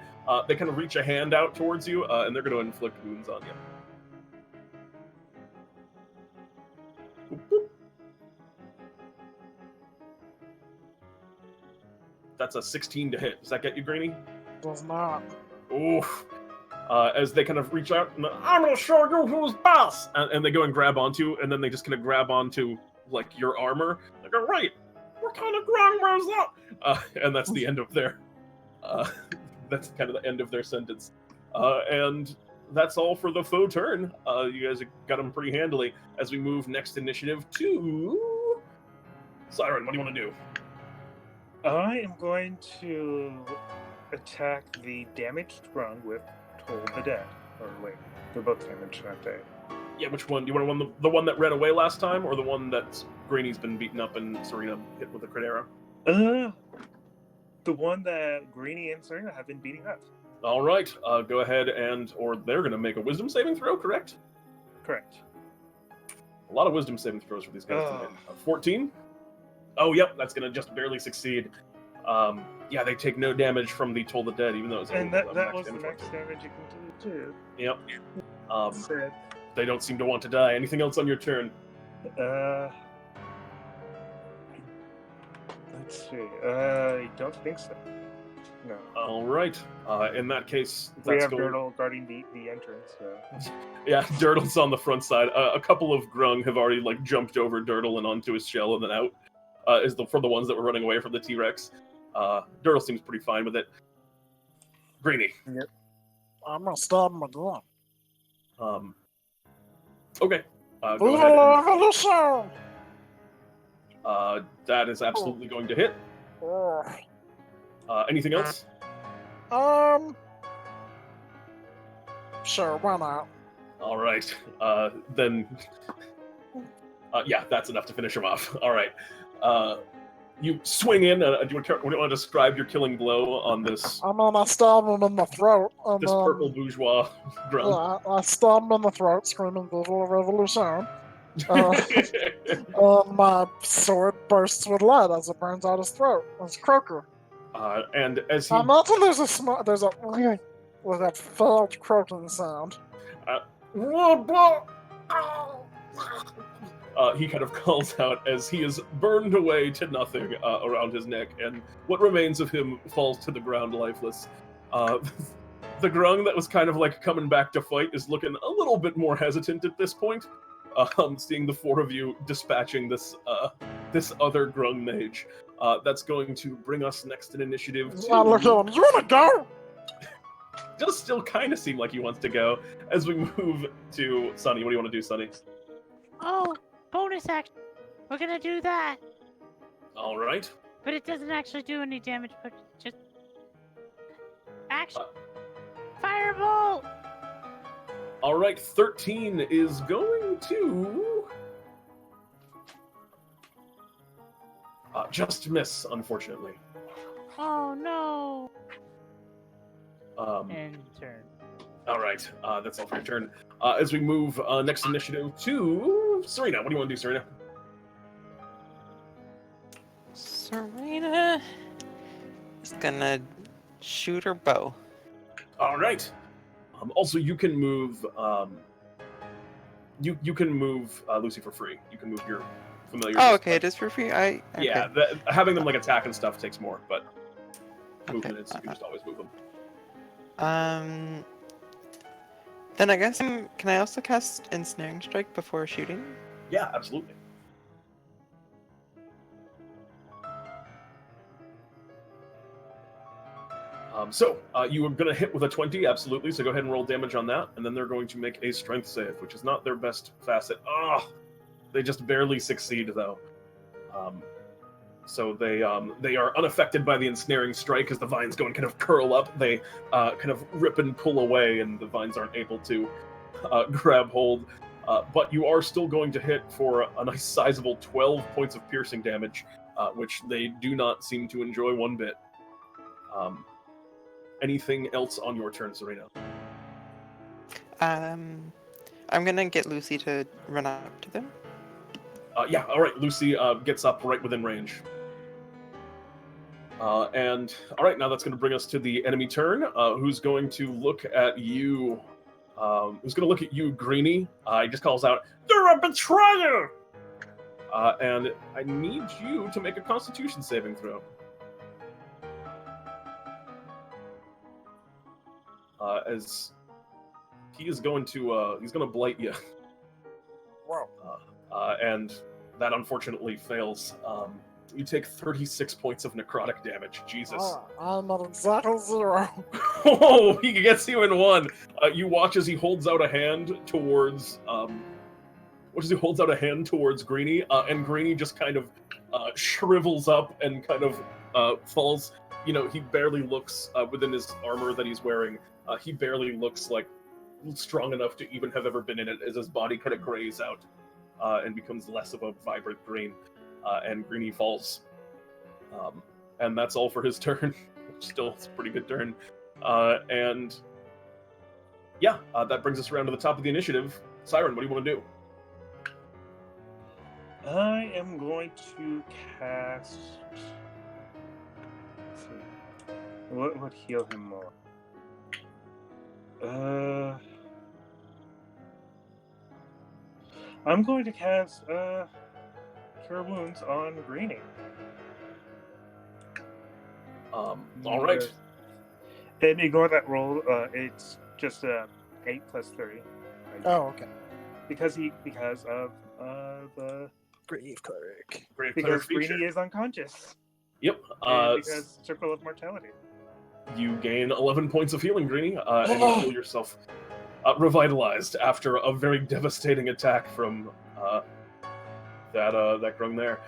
they kind of reach a hand out towards you, and they're going to inflict wounds on you. Boop, boop. That's a 16 to hit. Does that get you, Greenie? Does not. Oof. As they kind of reach out, and I'm going to show you who's boss! And they go and grab onto, and then they just kind of grab onto, like, your armor. They go, right, what kind of grung was that? And that's the end of their, that's kind of the end of their sentence. And that's all for the faux turn. You guys got them pretty handily. As we move next initiative to Cyron, what do you want to do? I am going to attack the damaged grung with Toll the Dead. Or wait, they're both damaged, aren't they? Yeah, which one? Do you want the one that ran away last time, or the one that Greenie's been beaten up and Serena hit with a crit arrow? The one that Greenie and Serena have been beating up. All right, go ahead or they're going to make a wisdom saving throw, correct? Correct. A lot of wisdom saving throws for these guys tonight. 14? Oh, yep, that's going to just barely succeed. Yeah, they take no damage from the Toll the Dead, even though it's and that was the max damage you can do, too. Yep. They don't seem to want to die. Anything else on your turn? Let's see. I don't think so. No. All right. In that case, we have Dirtle guarding the entrance. So. Yeah, Dirtle's on the front side. A couple of grung have already like jumped over Dirtle and onto his shell and then out. For the ones that were running away from the T-Rex. Dirtle seems pretty fine with it. Greenie. Yep. I'm gonna stab him again. Okay. Go ahead. That is absolutely going to hit. Anything else? Sure, why not? All right. Then. Yeah, that's enough to finish him off. All right. You swing in. Do you want to describe your killing blow on this? I'm gonna stab him in the throat. And, this purple bourgeois grung. Yeah, I stab him in the throat, screaming "Visual Revolution." My sword bursts with light as it burns out his throat. It's Croaker. And as he... I imagine there's a with that failed croaking sound. He kind of calls out as he is burned away to nothing around his neck, and what remains of him falls to the ground lifeless. The grung that was kind of like coming back to fight is looking a little bit more hesitant at this point, seeing the four of you dispatching this this other grung mage. That's going to bring us next in initiative Look at to... him. You wanna go? Does still kind of seem like he wants to go. As we move to Sunny, what do you want to do, Sunny? Oh, bonus action. We're gonna do that. All right. But it doesn't actually do any damage, but just... Action. Firebolt! All right, 13 is going to... just miss, unfortunately. Oh, no. End turn. All right, that's all for your turn. As we move next initiative to Sereina. What do you want to do, Sereina? Sereina is gonna shoot her bow. All right. Also, you can move. You can move Lucy for free. You can move your familiar. Oh, okay, it is for free. Okay. Yeah, having them like attack and stuff takes more, but movement is you can just always move them. Then I guess can I also cast Ensnaring Strike before shooting? Yeah, absolutely. So you are going to hit with a 20, absolutely. So go ahead and roll damage on that, and then they're going to make a strength save, which is not their best facet. They just barely succeed though. So they are unaffected by the ensnaring strike as the vines go and kind of curl up. They kind of rip and pull away, and the vines aren't able to grab hold. But you are still going to hit for a nice sizable 12 points of piercing damage, which they do not seem to enjoy one bit. Anything else on your turn, Sereina? I'm gonna get Lucy to run up to them. Yeah, all right. Lucy gets up right within range. And all right, now that's going to bring us to the enemy turn. Who's going to look at you? Who's going to look at you, Greenie? He just calls out, "You're a betrayer!" And I need you to make a Constitution saving throw. As he is going to he's going to blight you. Wow. And that unfortunately fails. You take 36 points of necrotic damage. Jesus. I'm at exactly 0. Oh, he gets you in one. You watch as he holds out a hand towards Greenie, and Greenie just kind of shrivels up and kind of falls. You know, he barely looks within his armor that he's wearing. He barely looks like strong enough to even have ever been in it, as his body kind of grays out and becomes less of a vibrant green. And Greenie falls. And that's all for his turn. Still, it's a pretty good turn. And yeah, that brings us around to the top of the initiative. Cyron, what do you want to do? I am going to cast... Let's see. What would heal him more? I'm going to cast Cure Wounds on Greenie. All right. And ignore that roll. It's just 8 plus 3. Oh, okay. Because of the Grave Cleric. Great because feature. Greenie is unconscious. Yep. And because Circle of Mortality. You gain 11 points of healing, Greenie, and you feel yourself revitalized after a very devastating attack from that grung there.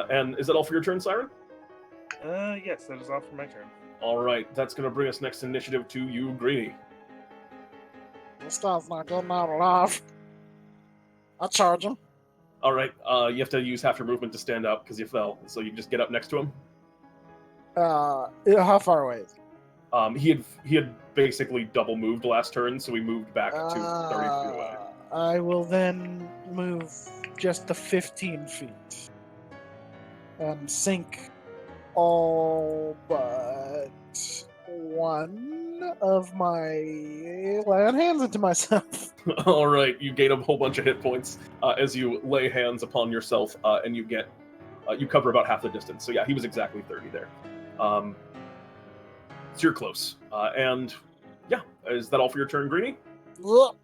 And is that all for your turn, Cyron? Yes, that is all for my turn. All right, that's going to bring us next initiative to you, Greenie. This guy's not getting out alive. I charge him. All right, you have to use half your movement to stand up because you fell, so you just get up next to him. How far away is he? He had basically double moved last turn, so we moved back to 30 feet away. I will then move just the 15 feet and sink all but one of my lay hands into myself. All right, you gain a whole bunch of hit points as you lay hands upon yourself, and you get you cover about half the distance. So yeah, he was exactly 30 there. So you're close. And yeah, is that all for your turn, Greenie? Yep.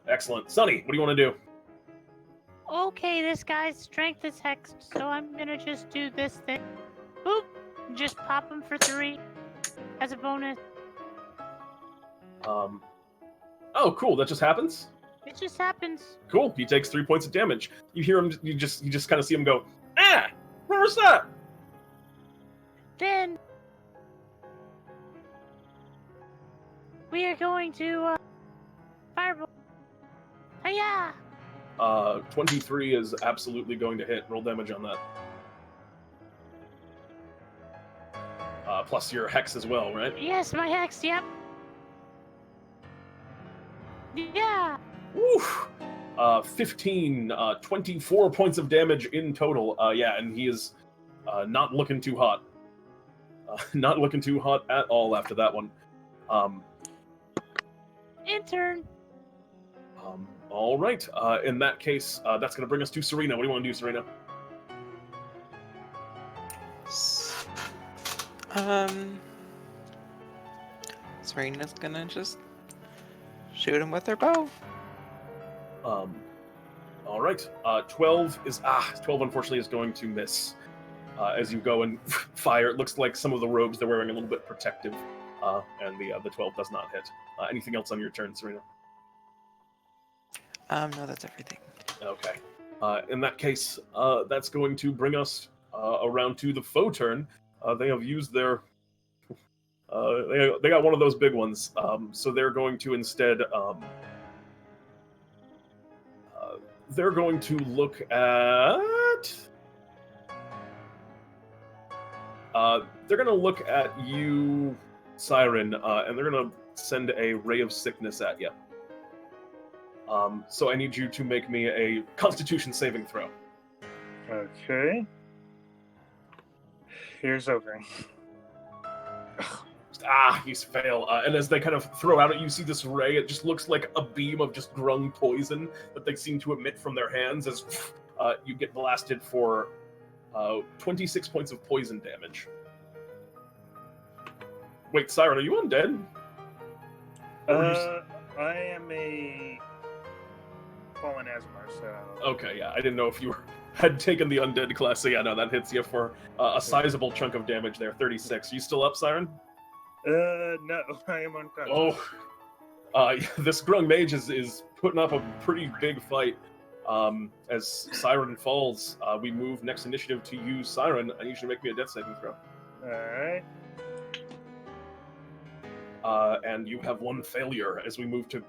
Excellent. Sunny, what do you want to do? Okay, this guy's strength is hexed, so I'm gonna just do this thing. Boop! Just pop him for 3 as a bonus. Oh, cool. That just happens? It just happens. Cool. He takes 3 points of damage. You hear him, you just kind of see him go, ah! Where was that? Then we are going to fireball. Hiya! 23 is absolutely going to hit. Roll damage on that. Plus your hex as well, right? Yes, my hex. Yep. Yeah. Woof! 15, 24 points of damage in total. Yeah, and he is not looking too hot. Not looking too hot at all after that one. Intern. All right. In that case, that's going to bring us to Sereina. What do you want to do, Sereina? Serena's gonna just shoot him with her bow. All right. 12 unfortunately is going to miss. As you go and fire, it looks like some of the robes they're wearing a little bit protective, and the 12 does not hit. Anything else on your turn, Sereina? No, that's everything. Okay. In that case, that's going to bring us around to the foe turn. They have used their... they got one of those big ones, so they're going to instead... they're going to look at... they're going to look at you, Cyron, and they're going to send a Ray of Sickness at you. So I need you to make me a Constitution saving throw. Okay. Here's hoping. You fail. And as they kind of throw out at you, see this ray. It just looks like a beam of just grung poison that they seem to emit from their hands as you get blasted for 26 points of poison damage. Wait, Cyron, are you undead? I am a fallen Asmar, so... Okay, yeah, I didn't know if you had taken the undead class, so yeah, no, that hits you for a sizable chunk of damage there, 36. You still up, Cyron? No, I am unconscious. This grung mage is putting up a pretty big fight. As Cyron falls, we move next initiative to you, Cyron. I need you to make me a death saving throw. Alright. And you have one failure as we move to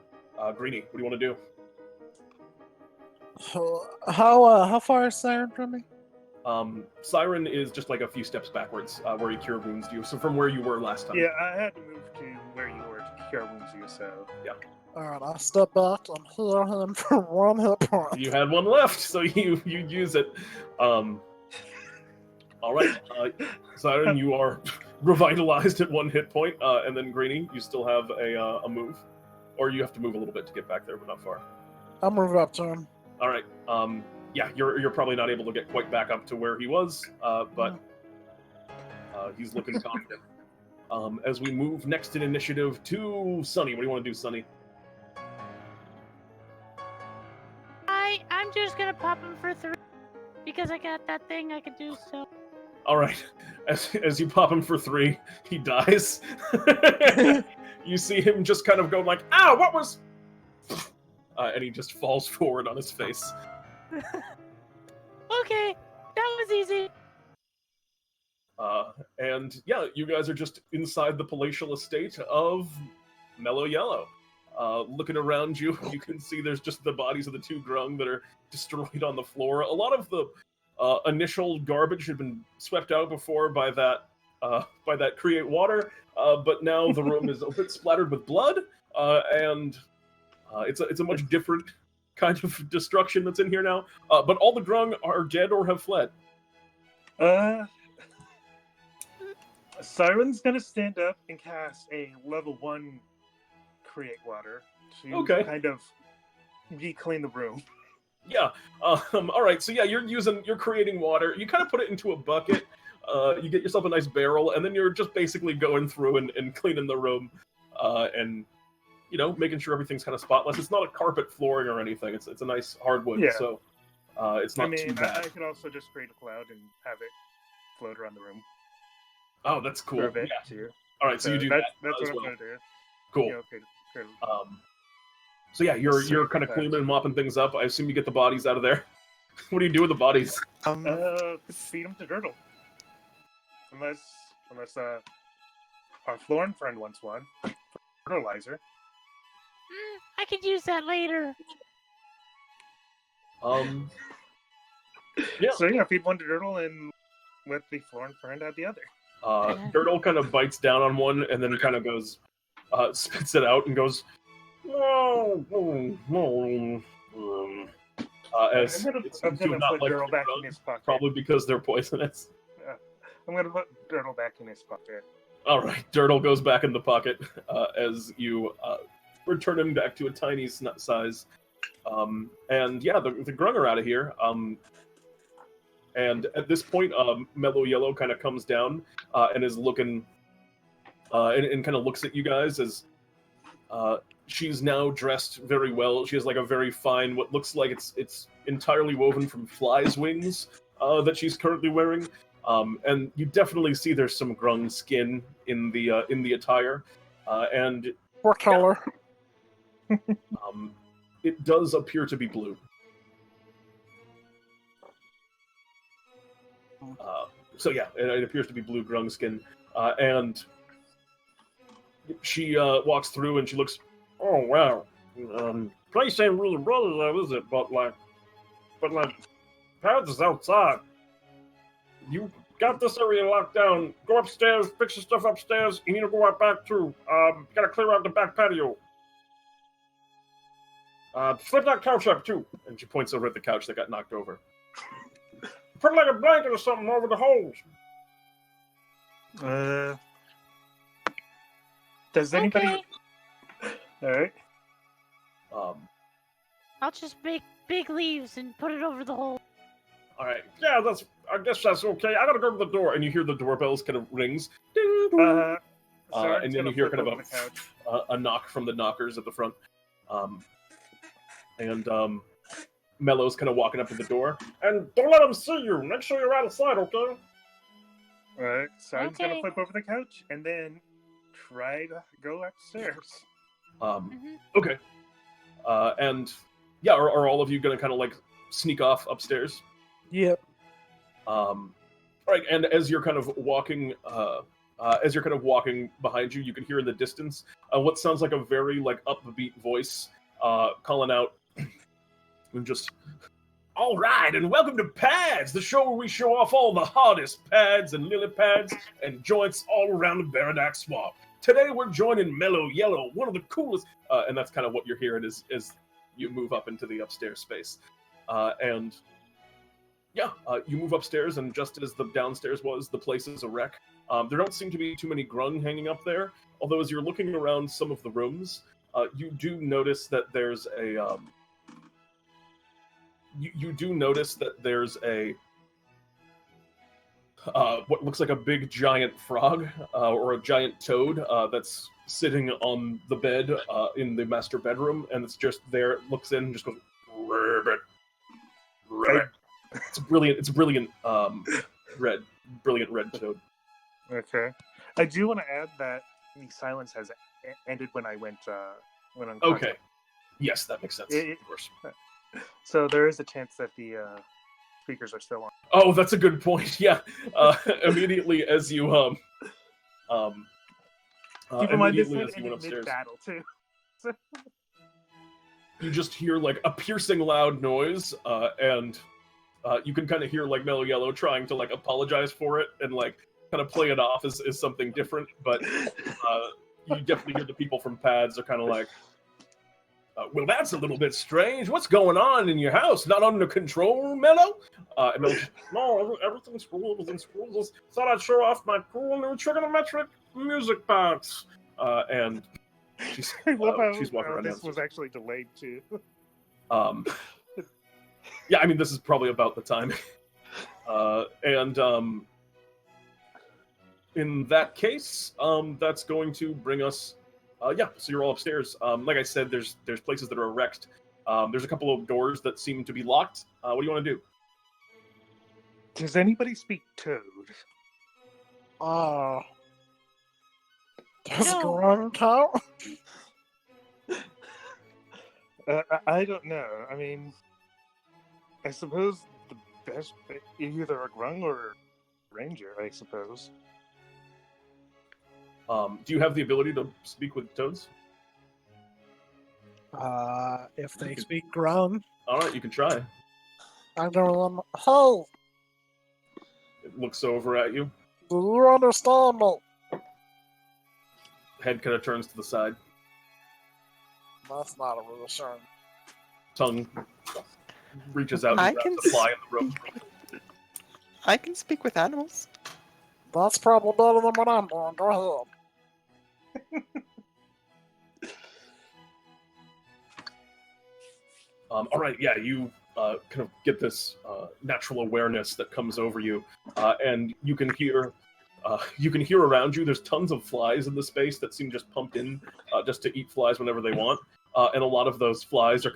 Greenie. What do you want to do? How far is Siren from me? Cyron is just like a few steps backwards, where he cure wounds you. So from where you were last time. Yeah, I had to move to where you were to cure wounds you, so... Yeah. Alright, I step back and heal him for 1 hit point. You had one left, so you use it. All right, Cyron, you are revitalized at 1 hit point, and then Greenie, you still have a move, or you have to move a little bit to get back there, but not far. I'll move up to him. All right. Yeah, you're probably not able to get quite back up to where he was, but he's looking confident. As we move next in initiative to Sunny, what do you want to do, Sunny? I'm just gonna pop him for 3 because I got that thing I could do. So. All right. As you pop him for 3, he dies. You see him just kind of go like, "Ow! What was?" And he just falls forward on his face. Okay, that was easy. And yeah, you guys are just inside the palatial estate of Mellow Yellow. Looking around you, you can see there's just the bodies of the 2 grung that are destroyed on the floor. A lot of the initial garbage had been swept out before by that create water, but now the room is a bit splattered with blood, and it's a much different kind of destruction that's in here now. But all the grung are dead or have fled. Cyron's gonna stand up and cast a level 1 create water to kind of reclaim the room. Yeah. All right. So yeah, you're creating water. You kind of put it into a bucket. You get yourself a nice barrel, and then you're just basically going through and cleaning the room, and making sure everything's kind of spotless. It's not a carpet flooring or anything. It's a nice hardwood. Yeah. So It's not too bad. I could also just create a cloud and have it float around the room Oh, that's cool. for a bit Yeah. too. All right, so you do that That's as what well. I'm gonna do. Cool. You know, create So yeah, you're Sweet, kind of thanks. cleaning and mopping things up. I assume you get the bodies out of there. What do you do with the bodies? Feed them to Turtle. Unless our Florin friend wants one. Fertilizer. I could use that later. Yeah. So yeah, feed one to Turtle and let the Florin friend have the other. Turtle kind of bites down on one and then kind of goes, spits it out and goes, as I'm it's gonna do not put like Turtle back in drugs, his pocket. probably because they're poisonous. I'm gonna put Turtle back in his pocket. All right, Turtle goes back in the pocket as you return him back to a tiny size. And yeah, the grung are out of here. And at this point, Mellow Yellow kind of comes down and is looking and kind of looks at you guys as she's now dressed very well. She has like a very fine, what looks like it's entirely woven from flies' wings that she's currently wearing. And you definitely see there's some grung skin in the attire, and What color? it does appear to be blue. So yeah, it appears to be blue grung skin, and she walks through and she looks. Oh wow, place ain't really brothers though, is it? But like, Padz is outside. You got this area locked down. Go upstairs, fix your stuff upstairs. You need to go out back too. Gotta clear out the back patio. Flip that couch up too. And she points over at the couch that got knocked over. Put like a blanket or something over the holes. Does anybody? Okay. All right. I'll just make big leaves and put it over the hole. All right. Yeah, I guess that's okay. I gotta go to the door, and you hear the doorbells kind of rings. And then you hear kind of a knock from the knockers at the front. And Mellow's kind of walking up to the door. And don't let them see you. Make sure you're out of sight, okay? Alright, Simon's gonna Okay. flip over the couch and then try to go upstairs. Okay. And yeah, are all of you gonna kind of like sneak off upstairs? Yep. All right, and as you're kind of walking behind you, you can hear in the distance what sounds like a very like upbeat voice calling out, and just, all right, and welcome to Padz, the show where we show off all the hottest pads and lily pads and joints all around the Baradac Swamp. Today we're joining Mellow Yellow, one of the coolest, and that's kind of what you're hearing as you move up into the upstairs space, and. Yeah, you move upstairs, and just as the downstairs was, the place is a wreck. There don't seem to be too many grung hanging up there, although as you're looking around some of the rooms, you do notice that there's a... You do notice that there's a... what looks like a big giant frog, or a giant toad, that's sitting on the bed in the master bedroom, and it's just there, it looks in, and just goes, ribbit, ribbit. It's brilliant red toad. Okay. I do want to add that the silence has ended when I went on. Okay. Yes, that makes sense. Of course. So there is a chance that the speakers are still on. Oh, that's a good point. Yeah. Immediately as you Keep in mind this immediately is as you went upstairs, mid-battle too. you just hear like a piercing loud noise, and you can kind of hear like Mellow Yellow trying to like apologize for it and like kind of play it off as something different, but you definitely hear the people from Padz are kind of like, well, that's a little bit strange. What's going on in your house? Not under control, Mellow? And Mellow's, no, everything's cool. Everything's cool. Just thought I'd show off my cool new trigonometric music parts. And she's she's walking around. This was actually delayed too. Yeah, I mean, this is probably about the time. In that case, that's going to bring us... yeah, so you're all upstairs. Like I said, there's places that are wrecked. There's a couple of doors that seem to be locked. What do you want to do? Does anybody speak Toad? Does No. grung count? I don't know. I mean, I suppose the best either a grung or a ranger. I suppose. Do you have the ability to speak with toads? If they speak grung, All right, you can try. I'm gonna let hey, It looks over at you. do you understand me? Head kind of turns to the side. That's not a reassuring. Tongue reaches out I and can grabs the fly in the room. I can speak with animals. That's probably better than what I'm doing. Go ahead. All right, yeah, you kind of get this natural awareness that comes over you, and you can hear around you. There's tons of flies in the space that seem just pumped in just to eat flies whenever they want, and a lot of those flies are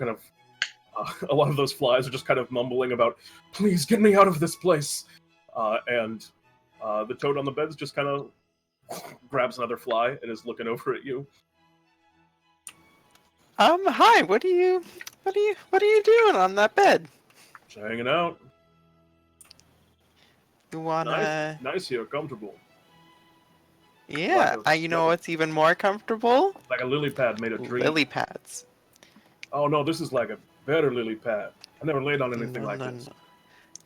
just kind of mumbling about, "Please get me out of this place," and the toad on the bed just kind of grabs another fly and is looking over at you. Hi. What are you doing on that bed? Just hanging out. You wanna? Nice here, comfortable. Yeah. Like You know what's even more comfortable? Like a lily pad made of dream. Lily pads. Oh no, this is like a better lily pad. I never laid on anything like this. No.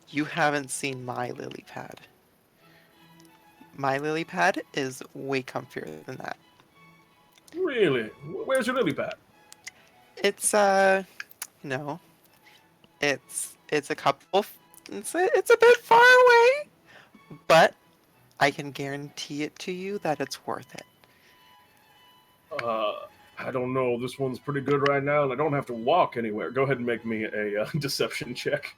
You haven't seen my lily pad. My lily pad is way comfier than that. Really? Where's your lily pad? It's no. It's a couple. It's a bit far away, but I can guarantee it to you that it's worth it. I don't know. This one's pretty good right now, and I don't have to walk anywhere. Go ahead and make me a deception check.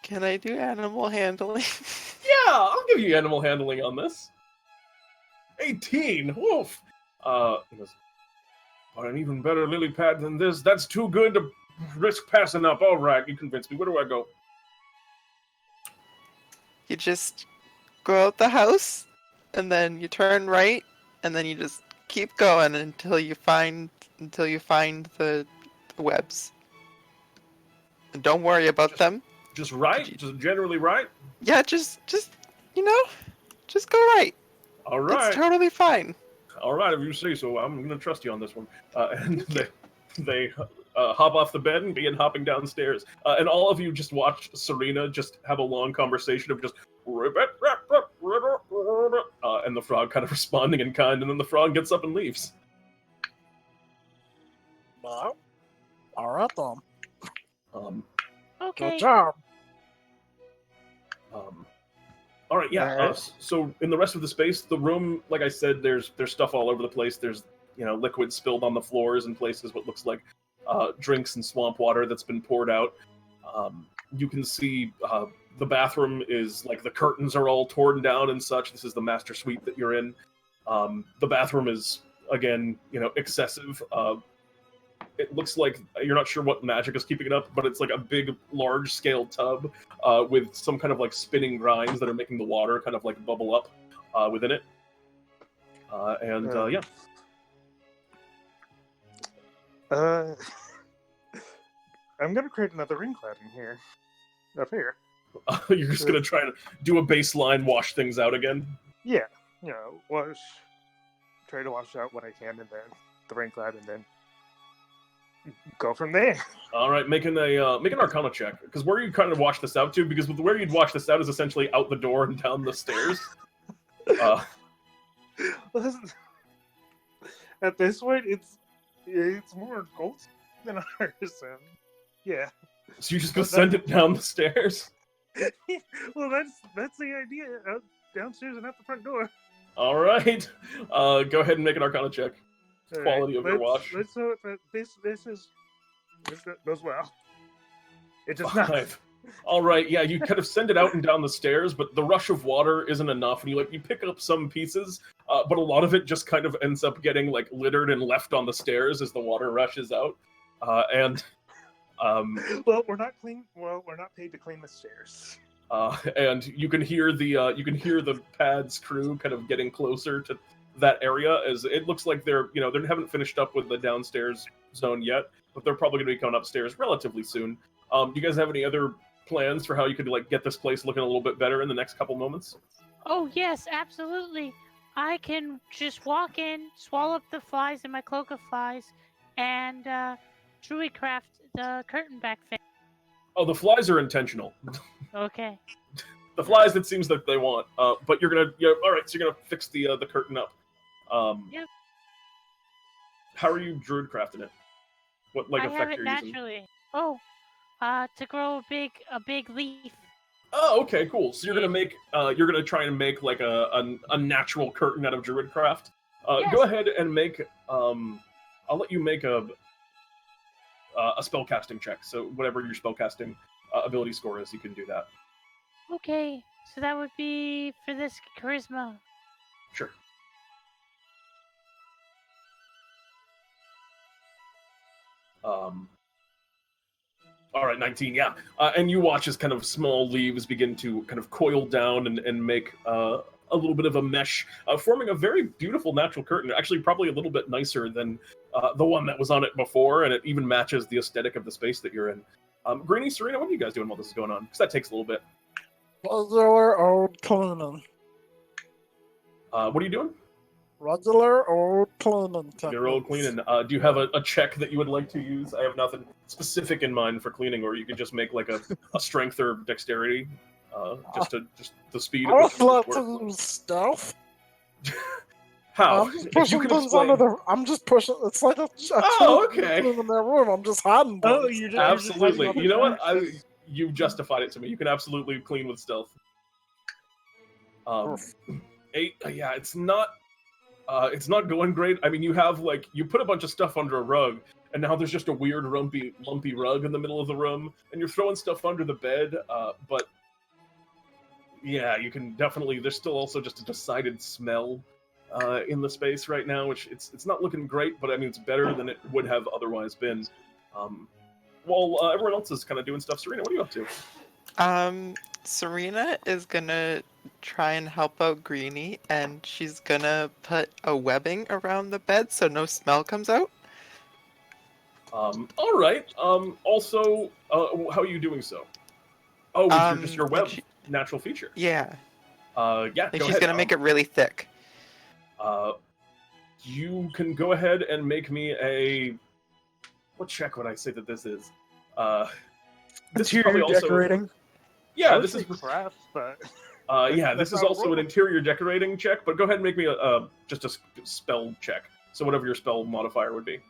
Can I do animal handling? Yeah, I'll give you animal handling on this. 18. Woof. He goes, but an even better lily pad than this. That's too good to risk passing up. All right, you convinced me. Where do I go? You just go out the house, and then you turn right, and then you just keep going until you find the webs. And don't worry about them. Just right? Just generally right? Yeah, just just go right. All right. It's totally fine. All right, if you say so, I'm going to trust you on this one. And they hop off the bed and begin hopping downstairs. And all of you just watch Sereina just have a long conversation of just and the frog kind of responding in kind, and then the frog gets up and leaves. No. All right then. Okay. Good job. All right, yeah. So in the rest of the space, the room, like I said, there's stuff all over the place. There's liquid spilled on the floors in places. What looks like drinks and swamp water that's been poured out. You can see the bathroom is like the curtains are all torn down and such. This is the master suite that you're in. The bathroom is again, excessive. It looks like you're not sure what magic is keeping it up, but it's like a big, large-scale tub with some kind of like spinning grinds that are making the water kind of like bubble up within it. Yeah. I'm gonna create another ring cloud in here. Up here. You're just gonna try to do a baseline, wash things out again? Yeah. Try to wash out what I can, and then the ring cloud, and then go from there. All right, make an Arcana check, because where you kind of wash this out to, because where you'd wash this out is essentially out the door and down the stairs. At this point, it's more gold than ours. So, yeah. So you're just gonna send it down the stairs? Well, that's the idea. Out downstairs and out the front door. All right. Go ahead and make an Arcana check. All Quality of your wash. Let's hope that this goes well. It does 5. not. All right, yeah, you kind of send it out and down the stairs, but the rush of water isn't enough, and you pick up some pieces, but a lot of it just kind of ends up getting like littered and left on the stairs as the water rushes out. Well, we're not clean. Well, we're not paid to clean the stairs. And you can hear the Padz crew kind of getting closer to that area, as it looks like they haven't finished up with the downstairs zone yet, but they're probably going to be coming upstairs relatively soon. Do you guys have any other plans for how you could like get this place looking a little bit better in the next couple moments? Oh yes, absolutely. I can just walk in, swallow up the flies in my cloak of flies, and druidcraft the curtain back thing. Oh, the flies are intentional. Okay. The flies, it seems that they want. But all right. So you're gonna fix the curtain up. Yep. How are you druid crafting it? What I have effect it you're naturally. using? Oh, to grow a big leaf. Oh, okay, cool. So you're gonna try and make like a natural curtain out of druidcraft. Yes. Go ahead and make. I'll let you make a spellcasting check. So whatever your spellcasting ability score is, you can do that. Okay, so that would be for this charisma. Sure. All right, 19, yeah. And you watch as kind of small leaves begin to kind of coil down and make a little bit of a mesh, forming a very beautiful natural curtain. Actually, probably a little bit nicer than the one that was on it before, and it even matches the aesthetic of the space that you're in. Greenie, Sereina, what are you guys doing while this is going on? Because that takes a little bit. Regular old cleaning. What are you doing? Regular old cleaning. Your old cleaning. Do you have a check that you would like to use? I have nothing specific in mind for cleaning, or you can just make like a strength or dexterity, just the speed. I would like to use stealth. How? I'm just pushing things under the. I'm just pushing. It's like a okay. in their room. I'm just hiding. Oh, things. you're Absolutely. You're just You know what? You justified it to me. You can absolutely clean with stealth. 8. Yeah, it's not going great. I mean, you have you put a bunch of stuff under a rug, and now there's just a weird lumpy rug in the middle of the room, and you're throwing stuff under the bed. But yeah, you can definitely. There's still also just a decided smell in the space right now, which it's not looking great, but I mean it's better than it would have otherwise been. While everyone else is kind of doing stuff, Sereina, what are you up to? Sereina is gonna try and help out Greenie, and she's gonna put a webbing around the bed so no smell comes out. All right. Also, how are you doing so? Oh, with just your web natural feature. Yeah. Yeah. She's gonna make it really thick. You can go ahead and make me a. What check would I say that this is? This is probably also decorating. Yeah, this is craft, but yeah, this is also an interior decorating check. But go ahead and make me just a spell check. So whatever your spell modifier would be.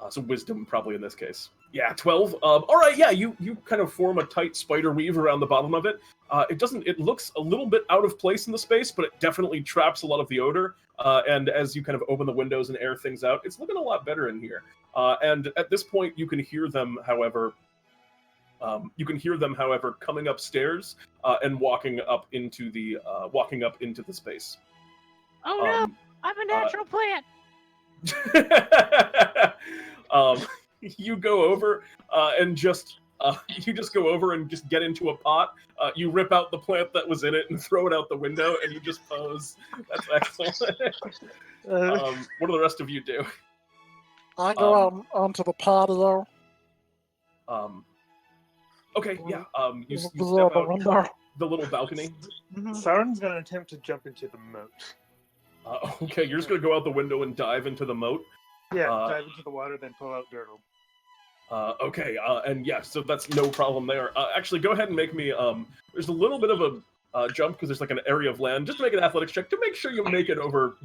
So wisdom probably in this case. Yeah, 12. All right, yeah, you kind of form a tight spider weave around the bottom of it. It looks a little bit out of place in the space, but it definitely traps a lot of the odor. And as you kind of open the windows and air things out, it's looking a lot better in here. And at this point, you can hear them, however, coming upstairs and walking up into the space. Oh no, I'm a natural plant. You go over and just go over and just get into a pot. You rip out the plant that was in it and throw it out the window, and you just pose. That's excellent. What do the rest of you do? I go out onto the patio. Okay, yeah. You step the out window. the little balcony. Sauron's gonna attempt to jump into the moat. Okay, you're just gonna go out the window and dive into the moat. Yeah, dive into the water, then pull out Dirtle. Okay, and yeah, so that's no problem there. Actually, go ahead and make me. There's a little bit of a jump because there's like an area of land. Just make an athletics check to make sure you make it over.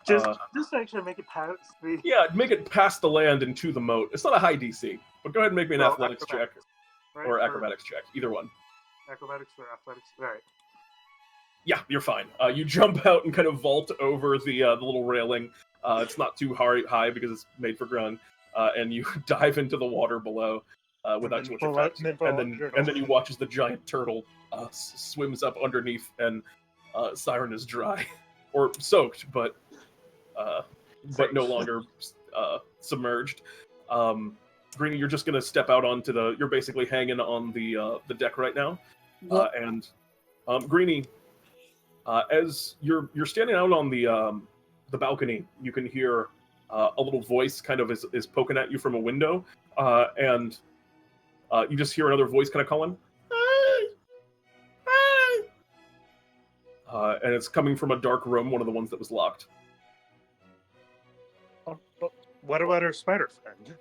Just make sure to make it past the. Yeah, make it past the land and to the moat. It's not a high DC, but go ahead and make me an athletics check or acrobatics check, either one. Acrobatics or athletics? All right. Yeah, you're fine. You jump out and kind of vault over the little railing. It's not too high because it's made for grung, and you dive into the water below without too much effect. And then you watch as the giant turtle swims up underneath and Cyron is dry or soaked, but no longer submerged. Greenie, you're just gonna step out onto the. You're basically hanging on the deck right now, and Greenie, as you're standing out on the balcony, you can hear a little voice kind of is poking at you from a window, and you just hear another voice kind of calling, "Hey! Hey!" And it's coming from a dark room, one of the ones that was locked. What about our spider friend?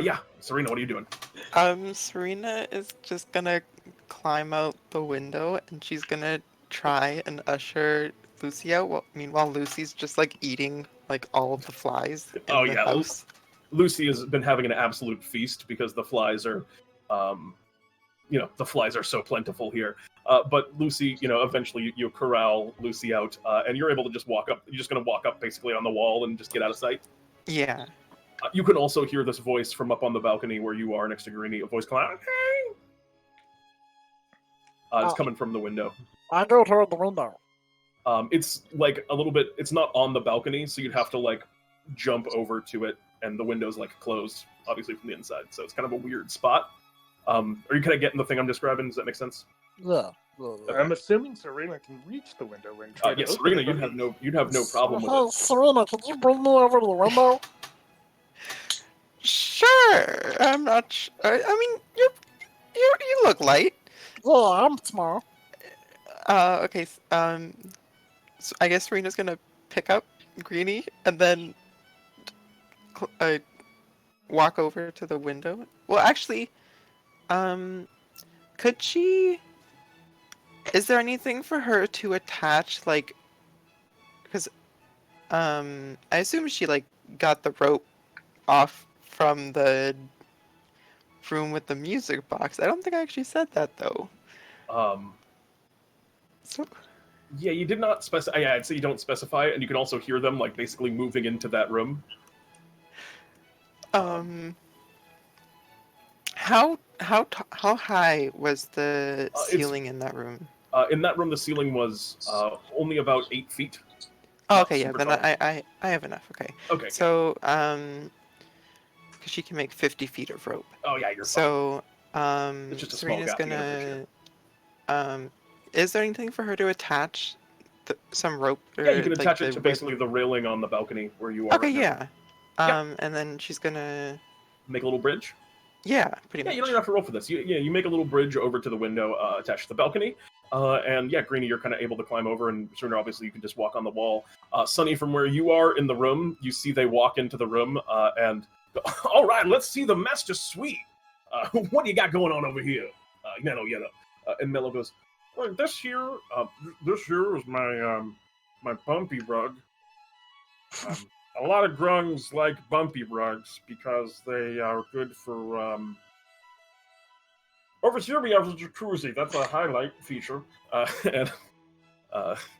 Yeah, Sereina, what are you doing? Sereina is just gonna climb out the window and she's gonna try and usher Lucy out. Meanwhile, Lucy's just like eating like all of the flies in the house. Lucy has been having an absolute feast because the flies are, the flies are so plentiful here. But Lucy, eventually you corral Lucy out, and you're able to just walk up. You're just gonna walk up basically on the wall and just get out of sight. Yeah. You can also hear this voice from up on the balcony where you are next to Greenie, a voice calling, "Hey!" It's coming from the window. I go toward the window. It's like a little bit. It's not on the balcony, so you'd have to like jump over to it, and the window's like closed, obviously from the inside. So it's kind of a weird spot. Are you kind of getting the thing I'm describing? Does that make sense? Yeah. I'm assuming Sereina can reach the window and try to yes, open Sereina, it. you'd have no problem with it. Sereina, could you bring me over to the window? Sure. I'm not. I mean, you look light. Yeah, I'm small. Okay. So I guess Serena's gonna pick up Greenie and then walk over to the window. Well, actually, could she? Is there anything for her to attach, like? Because, I assume she like got the rope off from the room with the music box. I don't think I actually said that though. So. Yeah, you did not specify. Yeah, I'd say you don't specify it, and you can also hear them like basically moving into that room. How high was the ceiling in that room? In that room, the ceiling was only about 8 feet. Oh, okay, yeah, then I have enough. Okay. Okay. So, because she can make 50 feet of rope. Oh yeah, you're so, fine. It's just a small Serena's gap to get over gonna. Is there anything for her to attach some rope? Or, yeah, you can like, attach it to basically the railing on the balcony where you are. Okay, right yeah. Now. And then she's gonna make a little bridge. Yeah, pretty much. Yeah, you don't even have to roll for this. You make a little bridge over to the window attached to the balcony. And yeah, Greenie, you're kind of able to climb over, and Serena, obviously, you can just walk on the wall. Sunny, from where you are in the room, you see they walk into the room and go, all right, let's see the master suite. What do you got going on over here? Yellow. And Mellow goes, well, this here is my my bumpy rug. A lot of grungs like bumpy rugs because they are good for. Over here we have a jacuzzi. That's a highlight feature. And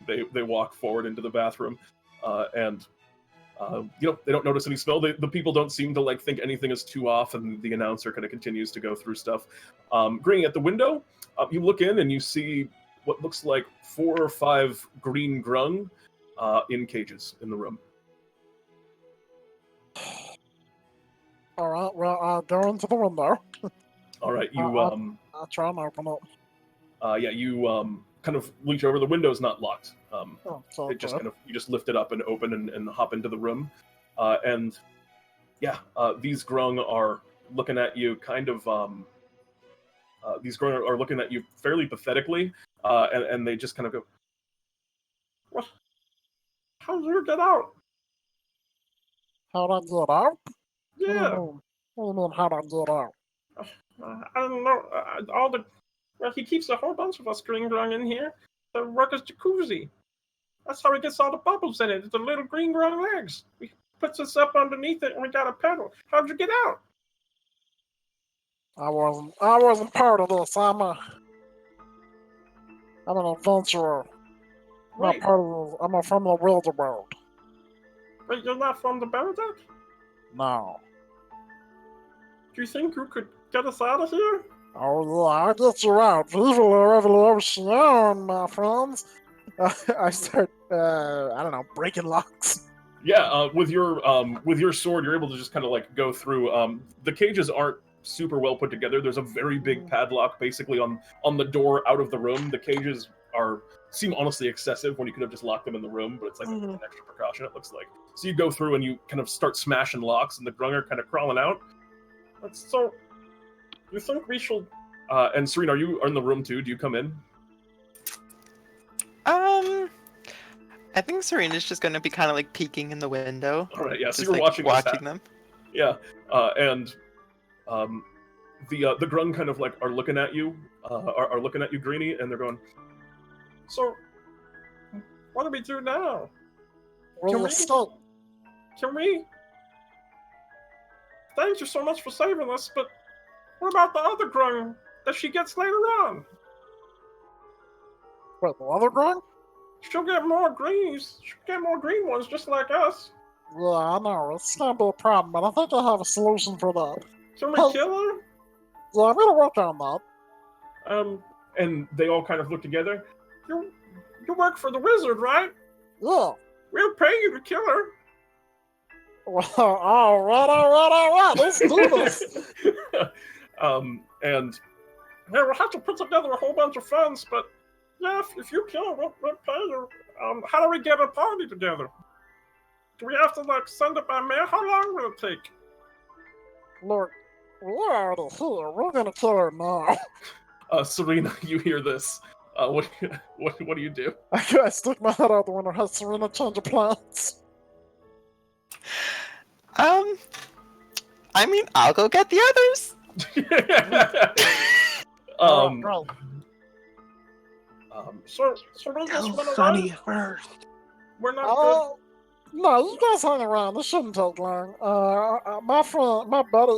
they walk forward into the bathroom, and they don't notice any smell. The people don't seem to like think anything is too off, and the announcer kind of continues to go through stuff. Greenie, at the window, you look in and you see what looks like 4 or 5 green grung in cages in the room. All right, well, I'll go into the window. All right, you I'll try and open it. Yeah, you kind of reach over. The window's not locked. It just you just lift it up and open and hop into the room, and yeah, these grung are looking at you kind of. These grung are looking at you fairly pathetically, and they just kind of go, "What? How did you get out?" How'd I get out? Yeah. What do you mean, how'd I get out? I don't know. He keeps a whole bunch of us green grung in here. The ruckus jacuzzi. That's how he gets all the bubbles in it. It's the little green grung legs. He puts us up underneath it, and we got a pedal. How'd you get out? I wasn't part of this. I'm an adventurer. Wait. I'm from the Wilder world. Wait, you're not from the Baradac? No. Do you think you could get us out of here? Oh yeah, I'll get you out. Viva la revolution, my friends. I start, I don't know, breaking locks. Yeah, with your sword, you're able to just kind of like go through. The cages aren't super well put together. There's a very big padlock basically on the door out of the room. The cages seem honestly excessive when you could have just locked them in the room, but it's like an extra precaution, it looks like. So you go through and you kind of start smashing locks, and the grung are kind of crawling out. So, you think we should? And Sereina, are you in the room too? Do you come in? I think Serena's just gonna be kind of like peeking in the window. All right, yeah. So just, you're like, watching them. Yeah, and the grung kind of like are looking at you, are looking at you, Greenie, and they're going. So, what do we do now? Can we? Thank you so much for saving us, but what about the other grung that she gets later on? What, the other grung? She'll get more greenies. She'll get more green ones just like us. Yeah, I know. It's gonna be a problem, but I think I have a solution for that. Can we kill her? Yeah, I'm gonna work on that. And they all kind of look together. You work for the wizard, right? Yeah. We'll pay you to kill her. Well, all right. Let's do this. And yeah, we'll have to put together a whole bunch of funds, but yeah, if you kill her, we'll pay you. How do we get a party together? Do we have to like send it by mail? How long will it take? Look, we're already here. We're gonna kill her now. Sereina, you hear this? What do you do? I stick my head out the window. Has Sereina change of plans? I mean, I'll go get the others. So we just went Sunny first. We're not good. No, you guys hang around. This shouldn't take long. My friend, my buddy,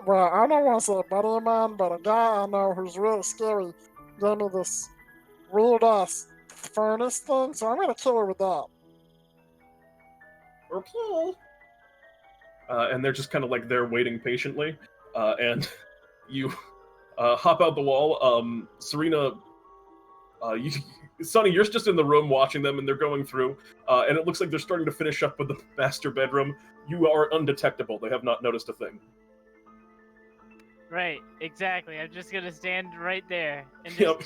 well, I don't want to say a buddy of mine, but a guy I know who's really scary gave me this weird-ass furnace thing, so I'm gonna kill her with that. Okay. And they're just kind of like there waiting patiently, and you hop out the wall. Sereina, Sonny, you're just in the room watching them, and they're going through, and it looks like they're starting to finish up with the master bedroom. You are undetectable. They have not noticed a thing. Right, exactly. I'm just gonna stand right there and Yep,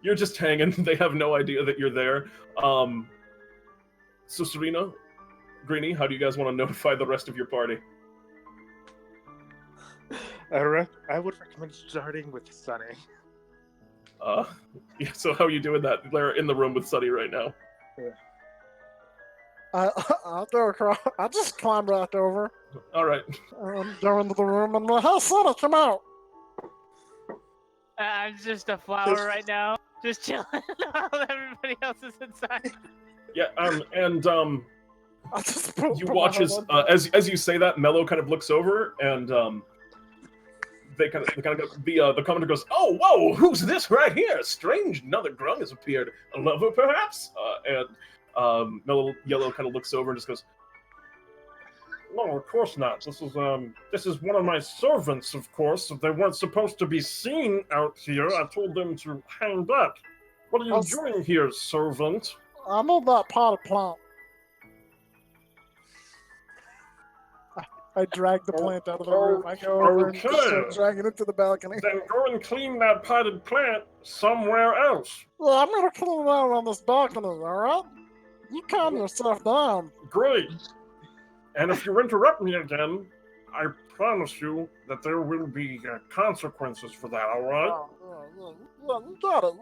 you're just hanging. They have no idea that you're there. So Sereina, Greenie, how do you guys want to notify the rest of your party? I would recommend starting with Sunny. Yeah, so how are you doing that? They're in the room with Sunny right now. Yeah. I'll go across. I just climb back over. All right. Go into the room and like, hey, Sunny, come out. I'm just a flower right now, just chilling while everybody else is inside. Yeah, and I just you watch as you say that, Mellow kind of looks over and they kind of go, the commenter goes, "Oh, whoa, who's this right here? Strange, another grung has appeared. A lover, perhaps?" And Mellow Yellow kind of looks over and just goes, "No, of course not. This is one of my servants, of course. If they weren't supposed to be seen out here, I told them to hang back. What are you doing here, servant?" I need that potted plant. I drag the plant out of the room. I go over and start dragging it to the balcony. Then go and clean that potted plant somewhere else. Yeah, I'm gonna clean it out on this balcony, alright? You calm yourself down. Great. And if you interrupt me again, I promise you that there will be consequences for that, alright? Yeah, you got it.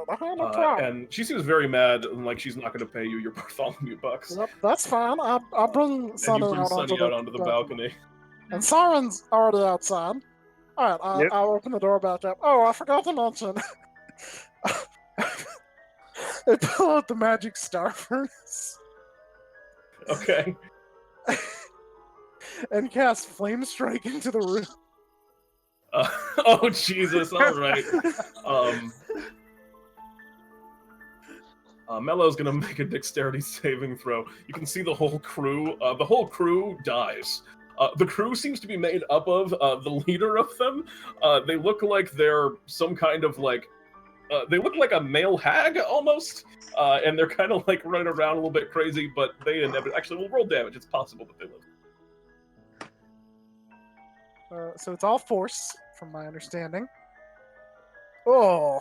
I have no problem. And she seems very mad, and like she's not going to pay you your Bartholomew bucks. Yep, that's fine. I'll bring Sunny out onto the balcony. And Cyron's already outside. Alright, I'll open the door back up. Oh, I forgot to mention. They pull out the magic star furnace. Okay. And cast Flame Strike into the room. Oh, Jesus, alright. Mellow's gonna make a dexterity saving throw. You can see the whole crew dies. The crew seems to be made up of the leader of them. They look like they're some kind of like they look like a male hag almost, and they're kind of like running around a little bit crazy, but they actually will roll damage. It's possible that they live. So it's all force, from my understanding. Oh.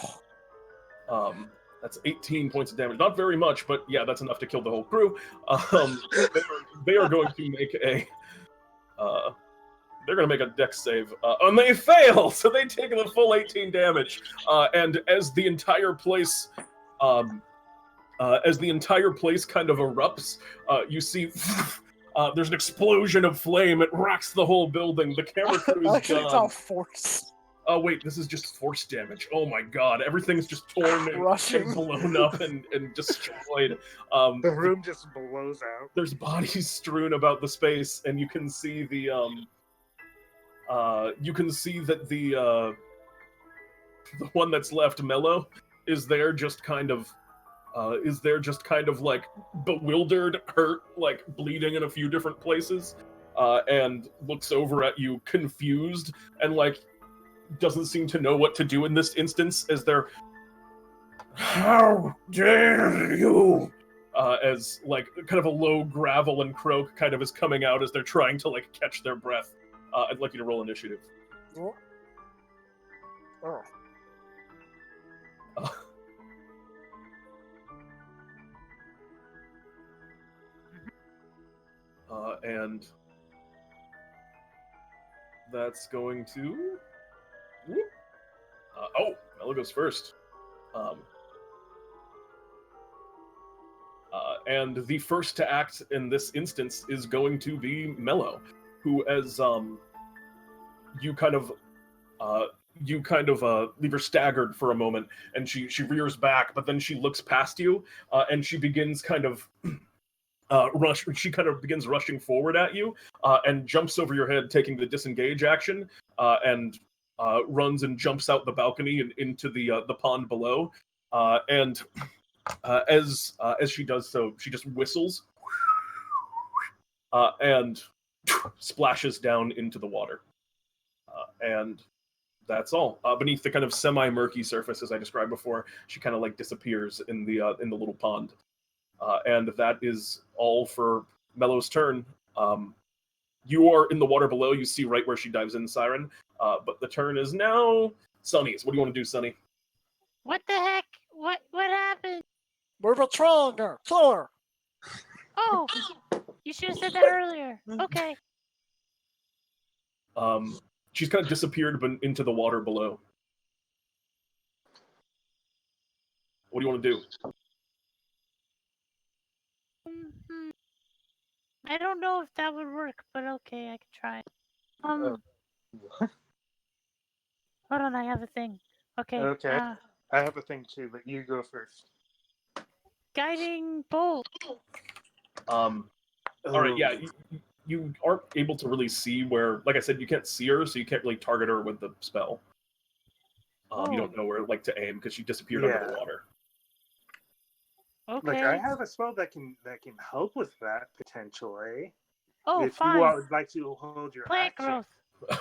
That's 18 points of damage. Not very much, but yeah, that's enough to kill the whole crew. They are going to make a they're going to make a dex save, and they fail, so they take the full 18 damage. And as the entire place, kind of erupts, you see there's an explosion of flame. It rocks the whole building. The camera crew is Actually, gone. it's all force. Oh wait, this is just force damage. Oh my god, everything's just torn and blown up and destroyed. The room just blows out. There's bodies strewn about the space, and you can see the one that's left, Mellow, is there just kind of like bewildered, hurt, like bleeding in a few different places, and looks over at you confused and like doesn't seem to know what to do in this instance as they're, how dare you, as like kind of a low gravel and croak kind of is coming out as they're trying to like catch their breath. I'd like you to roll initiative. Oh. And that's going to... Mellow goes first. And the first to act in this instance is going to be Mellow, who, as you kind of leave her staggered for a moment, and she rears back, but then she looks past you, and she begins kind of begins rushing forward at you, and jumps over your head, taking the disengage action, and runs and jumps out the balcony and into the pond below. And as she does so, she just whistles and splashes down into the water. And that's all. Beneath the kind of semi-murky surface, as I described before, she kind of like disappears in the little pond. And that is all for Mellow's turn. You are in the water below. You see right where she dives in, Cyron. But the turn is now Sunny's. What do you want to do, Sunny? What the heck? What happened? We're betraying her. Kill her. Oh, you should have said that earlier. Okay. She's kind of disappeared into the water below. What do you want to do? I don't know if that would work, but okay, I can try. Hold on, I have a thing. Okay. Okay. I have a thing too, but you go first. Guiding bolt. All right, yeah. You aren't able to really see where, like I said, you can't see her, so you can't really target her with the spell. You don't know where like to aim because she disappeared under the water. Okay. Like I have a spell that can help with that potentially. Oh, if fine. you would like to hold your Plant action. growth.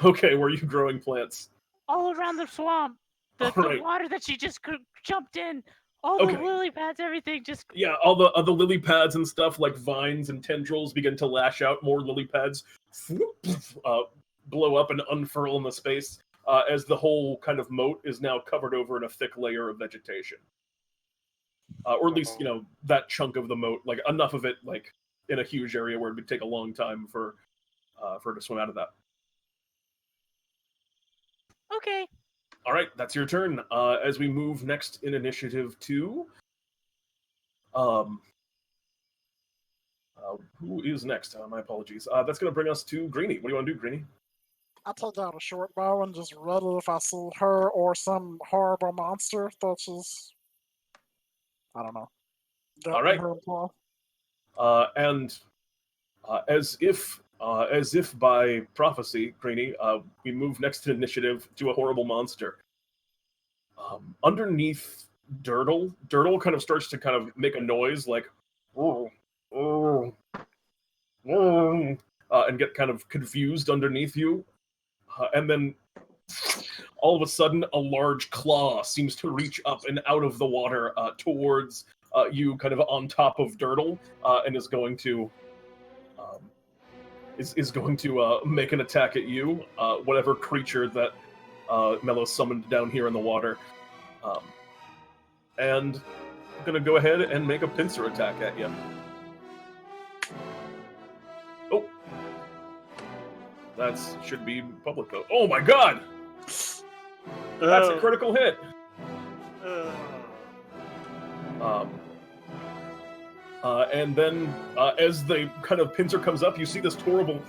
Okay, where are you growing plants? All around the swamp. The water that she just jumped in. All the lily pads, everything just... Yeah, all the lily pads and stuff, like vines and tendrils, begin to lash out. More lily pads blow up and unfurl in the space as the whole kind of moat is now covered over in a thick layer of vegetation. Or at least, that chunk of the moat, like enough of it, like in a huge area where it would take a long time for her to swim out of that. Okay. All right, that's your turn. As we move next in initiative to... who is next? My apologies. That's going to bring us to Greenie. What do you want to do, Greenie? I take out a short bow and just ready if I see her or some horrible monster that is, I don't know. All right. Her claw. And as if by prophecy, Greenie, we move next in initiative to a horrible monster. Underneath Dirtle kind of starts to kind of make a noise like, and get kind of confused underneath you, and then all of a sudden, a large claw seems to reach up and out of the water towards you, kind of on top of Dirtle, and is going to make an attack at you. Whatever creature that Mellow summoned down here in the water, and I'm gonna go ahead and make a pincer attack at you. Oh, that should be public though. Oh my god! That's a critical hit. And then, as the kind of pincer comes up, you see this horrible,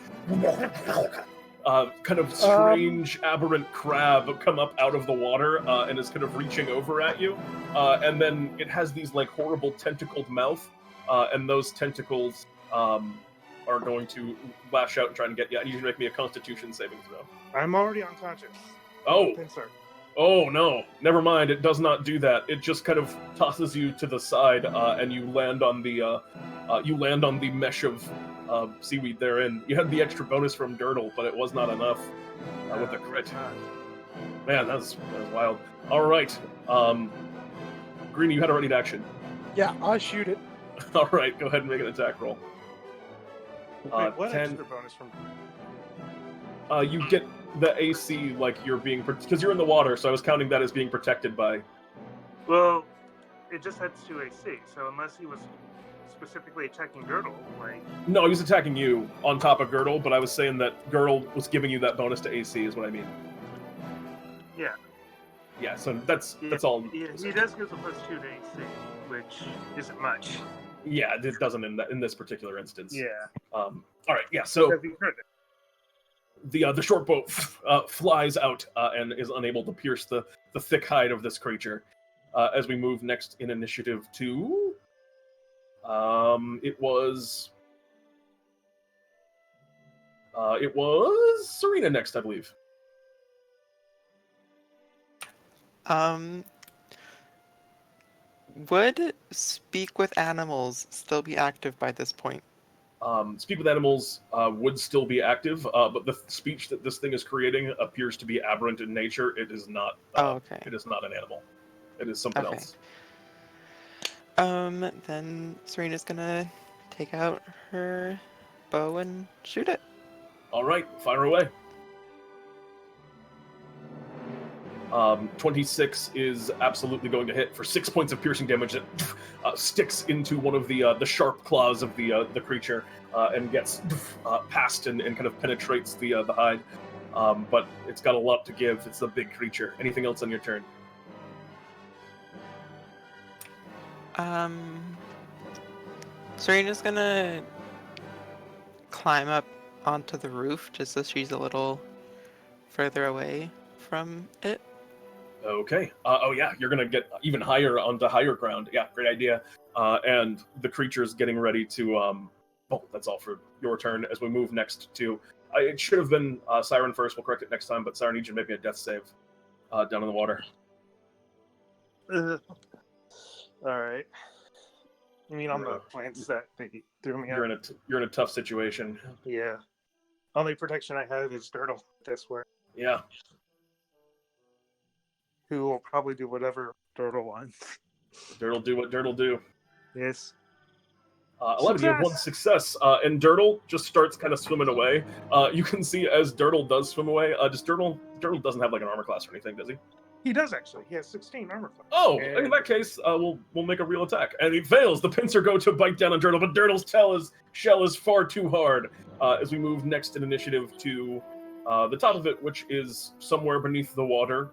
kind of strange, aberrant crab come up out of the water and is kind of reaching over at you. And then it has these like horrible tentacled mouth, and those tentacles are going to lash out and try to get you. And you can make me a Constitution saving throw. I'm already unconscious. Oh. Pincer. Oh no, never mind. It does not do that. It just kind of tosses you to the side, and you land on the mesh of seaweed therein. You had the extra bonus from Dirtle, but it was not enough with the crit. Man, that was wild. All right, Greenie, you had a ready to action. Yeah, I'll shoot it. All right, go ahead and make an attack roll. Wait, what 10. extra bonus from? You get the AC like you're being, because you're in the water, so I was counting that as being protected by. Well, it just had 2 AC, so unless he was specifically attacking Girdle, like. No, he was attacking you on top of Girdle, but I was saying that Girdle was giving you that bonus to AC, is what I mean. Yeah. Yeah, so that's all. Yeah, he does give a +2 to AC, which isn't much. Yeah, it doesn't in this particular instance. Yeah. All right. Yeah. So the short bow flies out and is unable to pierce the thick hide of this creature. As we move next in initiative to, it was Sereina next, I believe. Would speak with animals still be active by this point? Speak with animals would still be active, but the speech that this thing is creating appears to be aberrant in nature. It is not. Okay. It is not an animal. It is something else. Then Serena's gonna take out her bow and shoot it. All right, fire away. 26 is absolutely going to hit for 6 points of piercing damage. It sticks into one of the sharp claws of the creature and gets past and kind of penetrates the hide. But it's got a lot to give. It's a big creature. Anything else on your turn? Serena's gonna climb up onto the roof just so she's a little further away from it. Okay. Oh yeah, you're gonna get even higher onto higher ground. Yeah, great idea. And the creature's getting ready to. Oh, that's all for your turn. As we move next to, it should have been Cyron first. We'll correct it next time. But Cyron needs you to make me a death save down in the water. All right. I mean, I'm the plants that they threw me out. You're in a tough situation. Yeah. Only protection I have is Dirtle. That's where. Yeah. Who will probably do whatever Dirtle wants. Dirtle do what Dirtle do. Yes. 11, you have one success, and Dirtle just starts kind of swimming away. You can see as Dirtle does swim away, Dirtle doesn't have like an armor class or anything, does he? He does actually. He has 16 armor class. Oh, in that case, we'll make a real attack, and he fails. The pincer go to bite down on Dirtle, but Dirtle's shell is far too hard. As we move next in initiative to the top of it, which is somewhere beneath the water.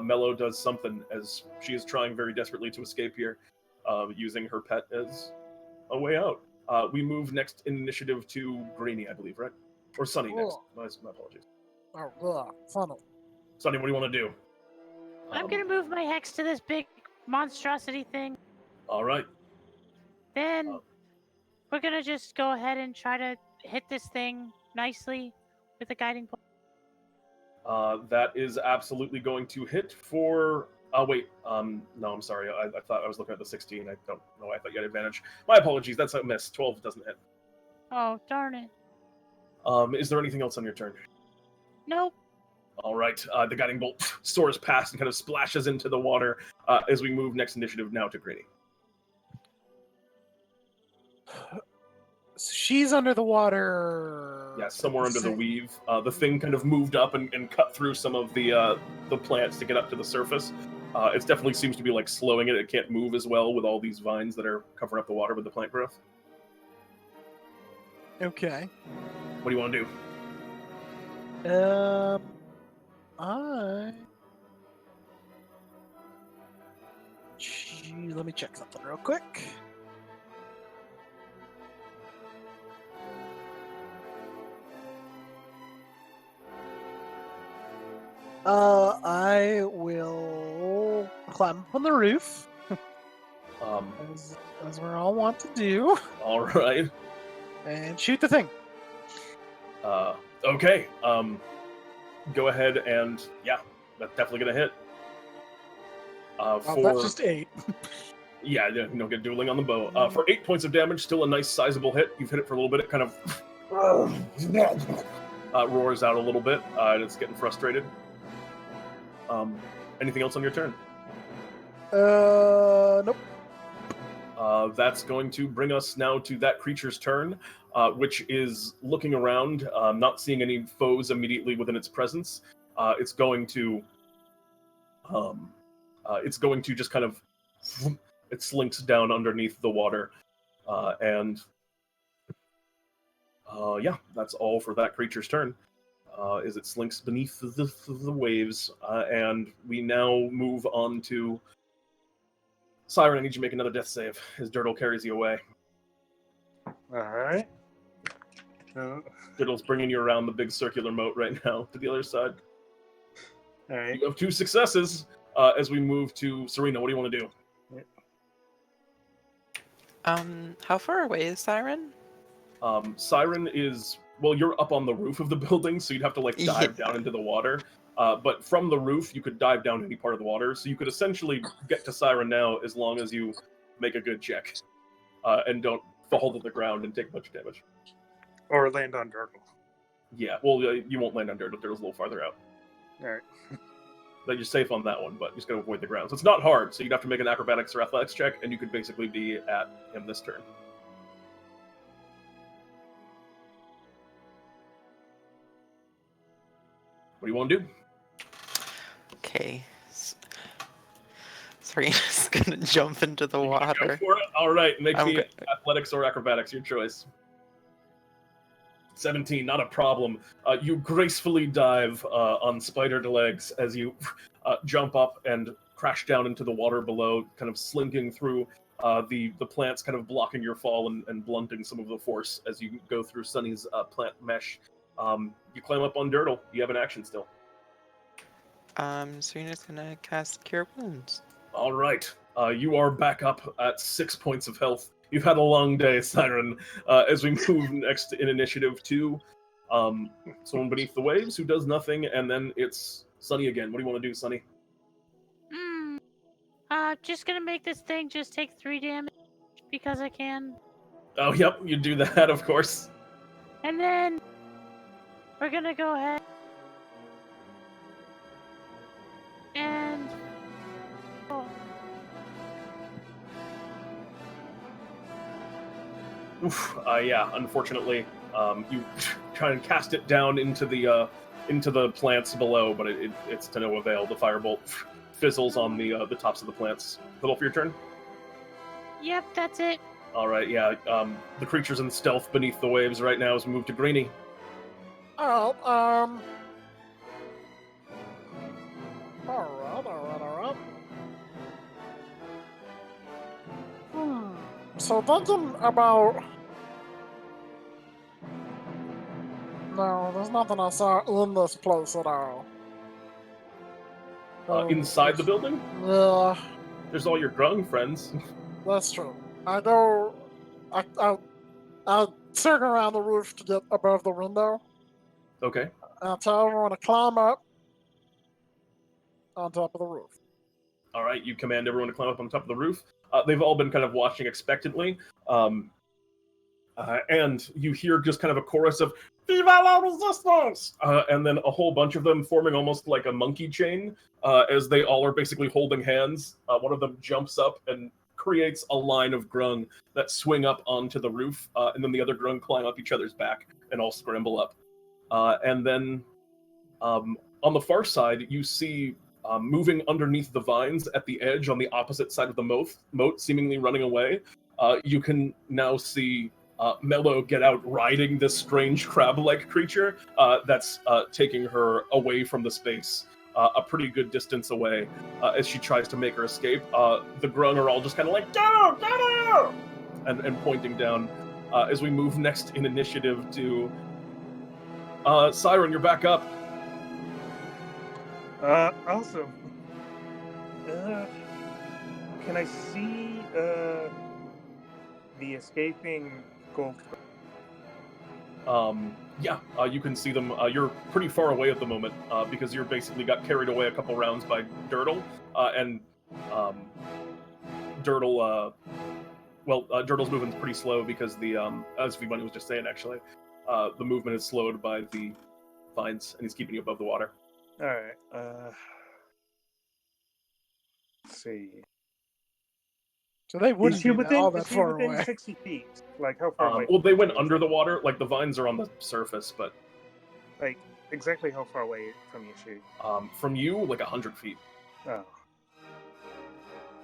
Mellow does something as she is trying very desperately to escape here, using her pet as a way out. We move next in initiative to Greenie, I believe, right? Or Sunny next. My apologies. Oh, yeah, funny. Sunny, what do you want to do? I'm gonna move my hex to this big monstrosity thing. All right. Then we're gonna just go ahead and try to hit this thing nicely with a guiding bolt. That is absolutely going to hit for. Oh wait, no, I'm sorry. I thought I was looking at the 16. I don't know. I thought you had advantage. My apologies. That's a miss. 12 doesn't hit. Oh darn it! Is there anything else on your turn? Nope. All right, the guiding bolt soars past and kind of splashes into the water as we move next initiative now to Greenie. So she's under the water. Yeah, somewhere under the weave. The thing kind of moved up and cut through some of the plants to get up to the surface. It definitely seems to be like slowing it. It can't move as well with all these vines that are covering up the water with the plant growth. Okay. What do you want to do? Let me check something real quick. I will climb up on the roof, as we're all want to do, All right. and shoot the thing. Okay. Go ahead and yeah, that's definitely gonna hit. That's just 8. Yeah, get dueling on the bow. For 8 points of damage, still a nice sizable hit. You've hit it for a little bit. It kind of roars out a little bit, and it's getting frustrated. Anything else on your turn? Nope. That's going to bring us now to that creature's turn, which is looking around, not seeing any foes immediately within its presence. It's going to just kind of it slinks down underneath the water, and yeah, that's all for that creature's turn. Is it slinks beneath the waves, and we now move on to Cyron. I need you to make another death save. His Dirtle carries you away. Alright. Dirtle's bringing you around the big circular moat right now to the other side. Alright. You have 2 successes as we move to Sereina. What do you want to do? How far away is Cyron? Cyron is, well, you're up on the roof of the building, so you'd have to like dive down into the water. But from the roof, you could dive down any part of the water, so you could essentially get to Cyron now as long as you make a good check and don't fall to the ground and take much damage. Or land on Dirtle. Yeah, well, you won't land on Dirtle. Dirtle's a little farther out. Alright. But you're safe on that one, but you just gotta avoid the ground. So it's not hard, so you'd have to make an acrobatics or athletics check, and you could basically be at him this turn. What do you want to do? Okay. Serena's gonna jump into the You gonna go water. for it? All right, make I'm me go- athletics or acrobatics, your choice. 17, not a problem. You gracefully dive on spidered legs as you jump up and crash down into the water below, kind of slinking through the plants, kind of blocking your fall and blunting some of the force as you go through Sunny's plant mesh. You climb up on Dirtle. You have an action still. Serena's gonna cast Cure Wounds. All right. You are back up at 6 points of health. You've had a long day, Cyron. As we move next in initiative to someone beneath the waves who does nothing, and then it's Sunny again. What do you want to do, Sunny? Just gonna make this thing just take 3 damage because I can. Oh, yep, you do that, of course. And then we're gonna go ahead and Oof. Yeah, unfortunately, you try and cast it down into the plants below, but it's to no avail. The firebolt fizzles on the tops of the plants. Little for your turn. Yep, that's it. All right, yeah. The creature's in stealth beneath the waves right now as we move to Greenie. Alright, So thinking about... No, there's nothing I saw in this place at all. Inside the building? Yeah, There's all your grung friends. that's true. I circle around the roof to get above the window. Okay. And I tell everyone to climb up on top of the roof. All right, you command everyone to climb up on top of the roof. They've all been kind of watching expectantly. And you hear just kind of a chorus of Viva la resistance! And then a whole bunch of them forming almost like a monkey chain, as they all are basically holding hands. One of them jumps up and creates a line of grung that swing up onto the roof, and then the other grung climb up each other's back and all scramble up. And then on the far side, you see moving underneath the vines at the edge on the opposite side of the moat, seemingly running away. You can now see Mellow get out riding this strange crab-like creature that's taking her away from the space, a pretty good distance away, as she tries to make her escape. The grung are all just kind of like, go, go, and pointing down. As we move next in initiative to Cyron, you're back up. Awesome. Can I see the escaping gold? Yeah, you can see them. You're pretty far away at the moment because you're basically got carried away a couple rounds by Dirtle, and Dirtle. Dirtle's movement's pretty slow because as Vivaldi was just saying, actually, the movement is slowed by the vines, and he's keeping you above the water. All right. Let's see. So they wouldn't be all that far within away. 60 feet. Like how far away? Well, they went under the water. Like the vines are on the surface, but like exactly how far away from you, she? From you, like 100 feet. Oh.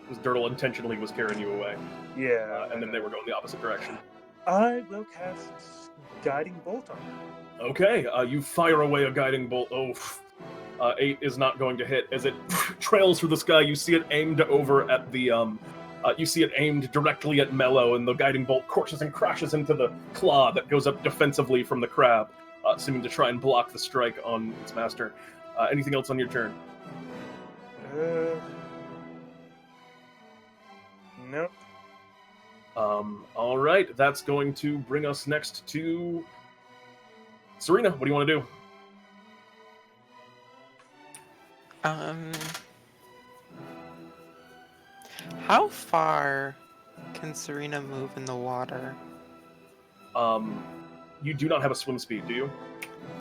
Because Dirtle intentionally was carrying you away. Yeah. And then they were going the opposite direction. I will cast Guiding Bolt on her. Okay, you fire away a Guiding Bolt. 8 is not going to hit. As it trails through the sky, you see it aimed over at the, you see it aimed directly at Mellow, and the Guiding Bolt courses and crashes into the claw that goes up defensively from the crab, seeming to try and block the strike on its master. Anything else on your turn? Nope. All right, that's going to bring us next to Sereina. What do you want to do? How far can Sereina move in the water? You do not have a swim speed, do you?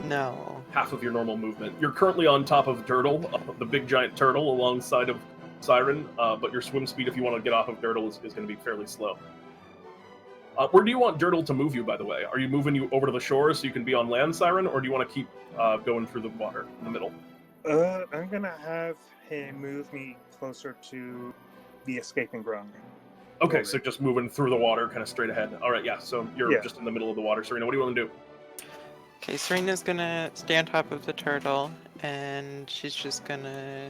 No. Half of your normal movement. You're currently on top of Dirtle, the big giant turtle, alongside of Cyron, but your swim speed, if you want to get off of Dirtle, is going to be fairly slow. Where do you want Dirtle to move you, by the way? Are you moving you over to the shore so you can be on land, Cyron, or do you want to keep going through the water in the middle? I'm going to have him move me closer to the escaping grung. Okay, so just moving through the water, kind of straight ahead. All right, yeah, so you're just in the middle of the water. Sereina, what do you want to do? Okay, Serena's gonna stay on top of the turtle, and she's just gonna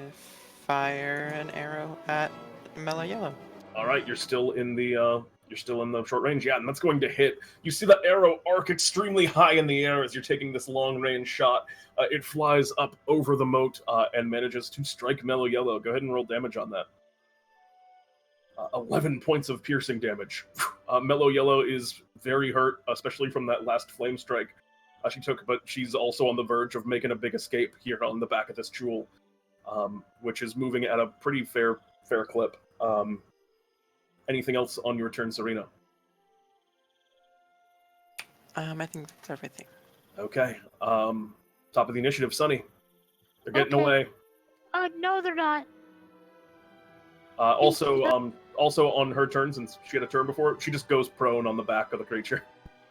fire an arrow at Mellow Yellow. All right, you're still in the short range, yeah, and that's going to hit. You see the arrow arc extremely high in the air as you're taking this long range shot. It flies up over the moat and manages to strike Mellow Yellow. Go ahead and roll damage on that. 11 points of piercing damage. Mellow Yellow is very hurt, especially from that last flame strike she took, but she's also on the verge of making a big escape here on the back of this jewel, which is moving at a pretty fair clip. Anything else on your turn, Sereina? I think that's everything. Okay. Top of the initiative, Sunny. They're getting away. No, they're not. Also on her turn, since she had a turn before, she just goes prone on the back of the creature.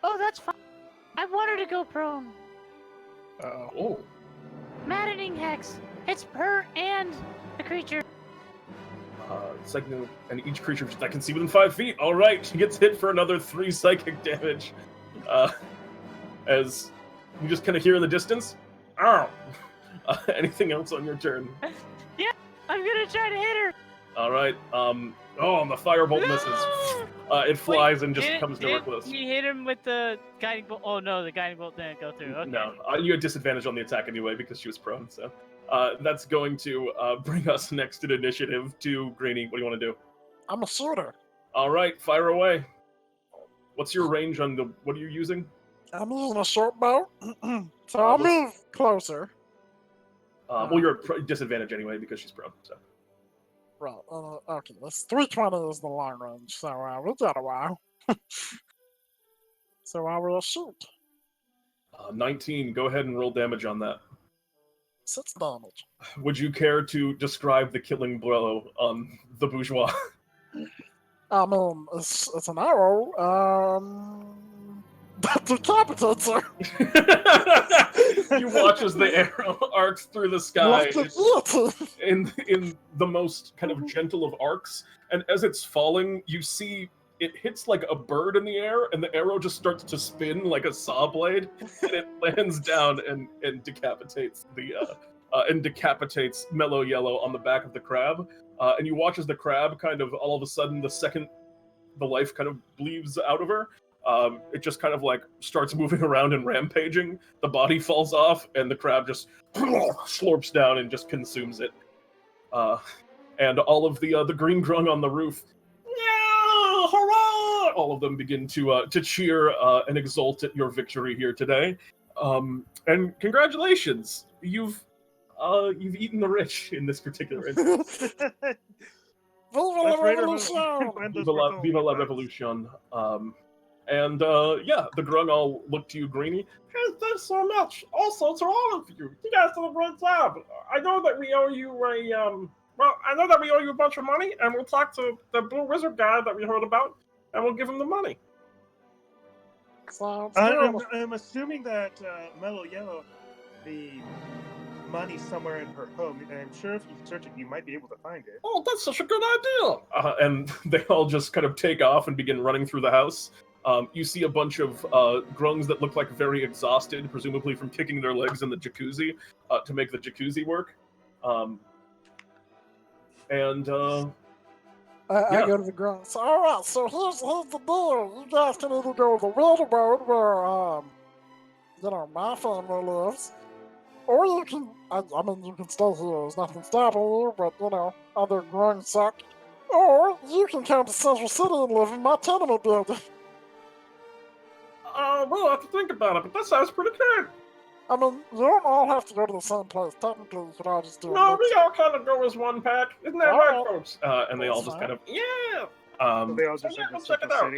Oh, that's fine. I want her to go prone. Oh. Maddening Hex. It's her and the creature. Second, and each creature that can see within 5 feet. All right, she gets hit for another 3 psychic damage. As you just kind of hear in the distance. Ow! Anything else on your turn? Yeah, I'm gonna try to hit her. All right. The firebolt misses. It flies and just comes nowhere close. You hit him with the guiding bolt. Oh no, the guiding bolt didn't go through. Okay. No, you had disadvantage on the attack anyway because she was prone. So that's going to bring us next in initiative to Greenie. What do you want to do? I'm a shooter. All right, fire away. What's your range on the? What are you using? I'm using a short bow, so I'll move closer. Well, you're at disadvantage anyway because she's prone. So. Right. Okay. This 320 is the long range, so we got a while. So I will shoot. 19. Go ahead and roll damage on that. 6 damage. Would you care to describe the killing blow on the bourgeois? I mean, it's an arrow. That decapitates her. You watch as the arrow arcs through the sky in the most kind of gentle of arcs, and as it's falling, you see it hits like a bird in the air, and the arrow just starts to spin like a saw blade, and it lands down and decapitates Mellow Yellow on the back of the crab. And you watch as the crab kind of all of a sudden, the second the life kind of bleeds out of her, it just kind of like starts moving around and rampaging. The body falls off, and the crab just slurps down and just consumes it. And all of the green grung on the roof, yeah, hurrah! All of them begin to cheer and exult at your victory here today. And congratulations, you've eaten the rich in this particular instance. Viva la revolution! Viva la revolution. And the grung all look to you, Greenie. Hey, thanks so much. Also, to all of you, you guys did a great job. I know that we owe you a bunch of money, and we'll talk to the blue wizard guy that we heard about, and we'll give him the money. Sounds good. I'm assuming that Mellow Yellow, the money somewhere in her home, and I'm sure if you search it, you might be able to find it. Oh, that's such a good idea. And they all just kind of take off and begin running through the house. You see a bunch of grungs that look like very exhausted, presumably from kicking their legs in the jacuzzi to make the jacuzzi work. I go to the grunts. All right, so here's the deal. You guys can either go the Wilder Road, where my family lives, or you can. You can stay here. There's nothing stopping you, but other grunts suck. Or you can come to Central City and live in my tenement building. We'll have to think about it, but that sounds pretty good. You don't all have to go to the same place. Technically, you could all just do it. No, we all kind of go as one pack. Isn't that right, folks? And they all just kind of, So they all just check it out.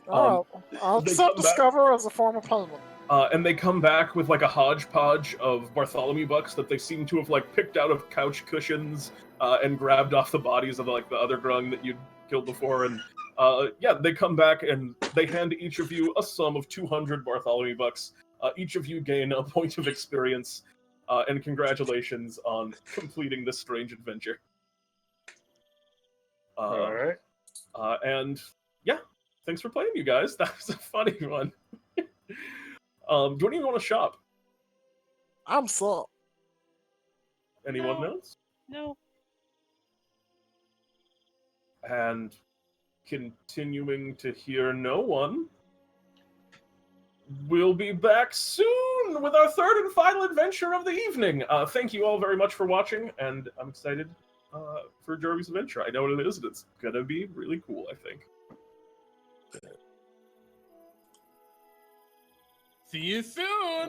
Alright, I'll accept Discover as a form of payment. And they come back with like a hodgepodge of Bartholomew bucks that they seem to have like picked out of couch cushions and grabbed off the bodies of like the other grung that you'd killed before. And they come back and they hand each of you a sum of 200 Bartholomew bucks. Each of you gain a point of experience, and congratulations on completing this strange adventure. All right. And thanks for playing, you guys. That was a funny one. Do anyone want to shop? I'm set. Anyone else? No. And continuing to hear no one, we'll be back soon with our third and final adventure of the evening. Thank you all very much for watching, and I'm excited for Jeremy's adventure. I know what it is, and it's gonna be really cool, I think. See you soon!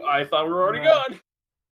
I thought we were already gone.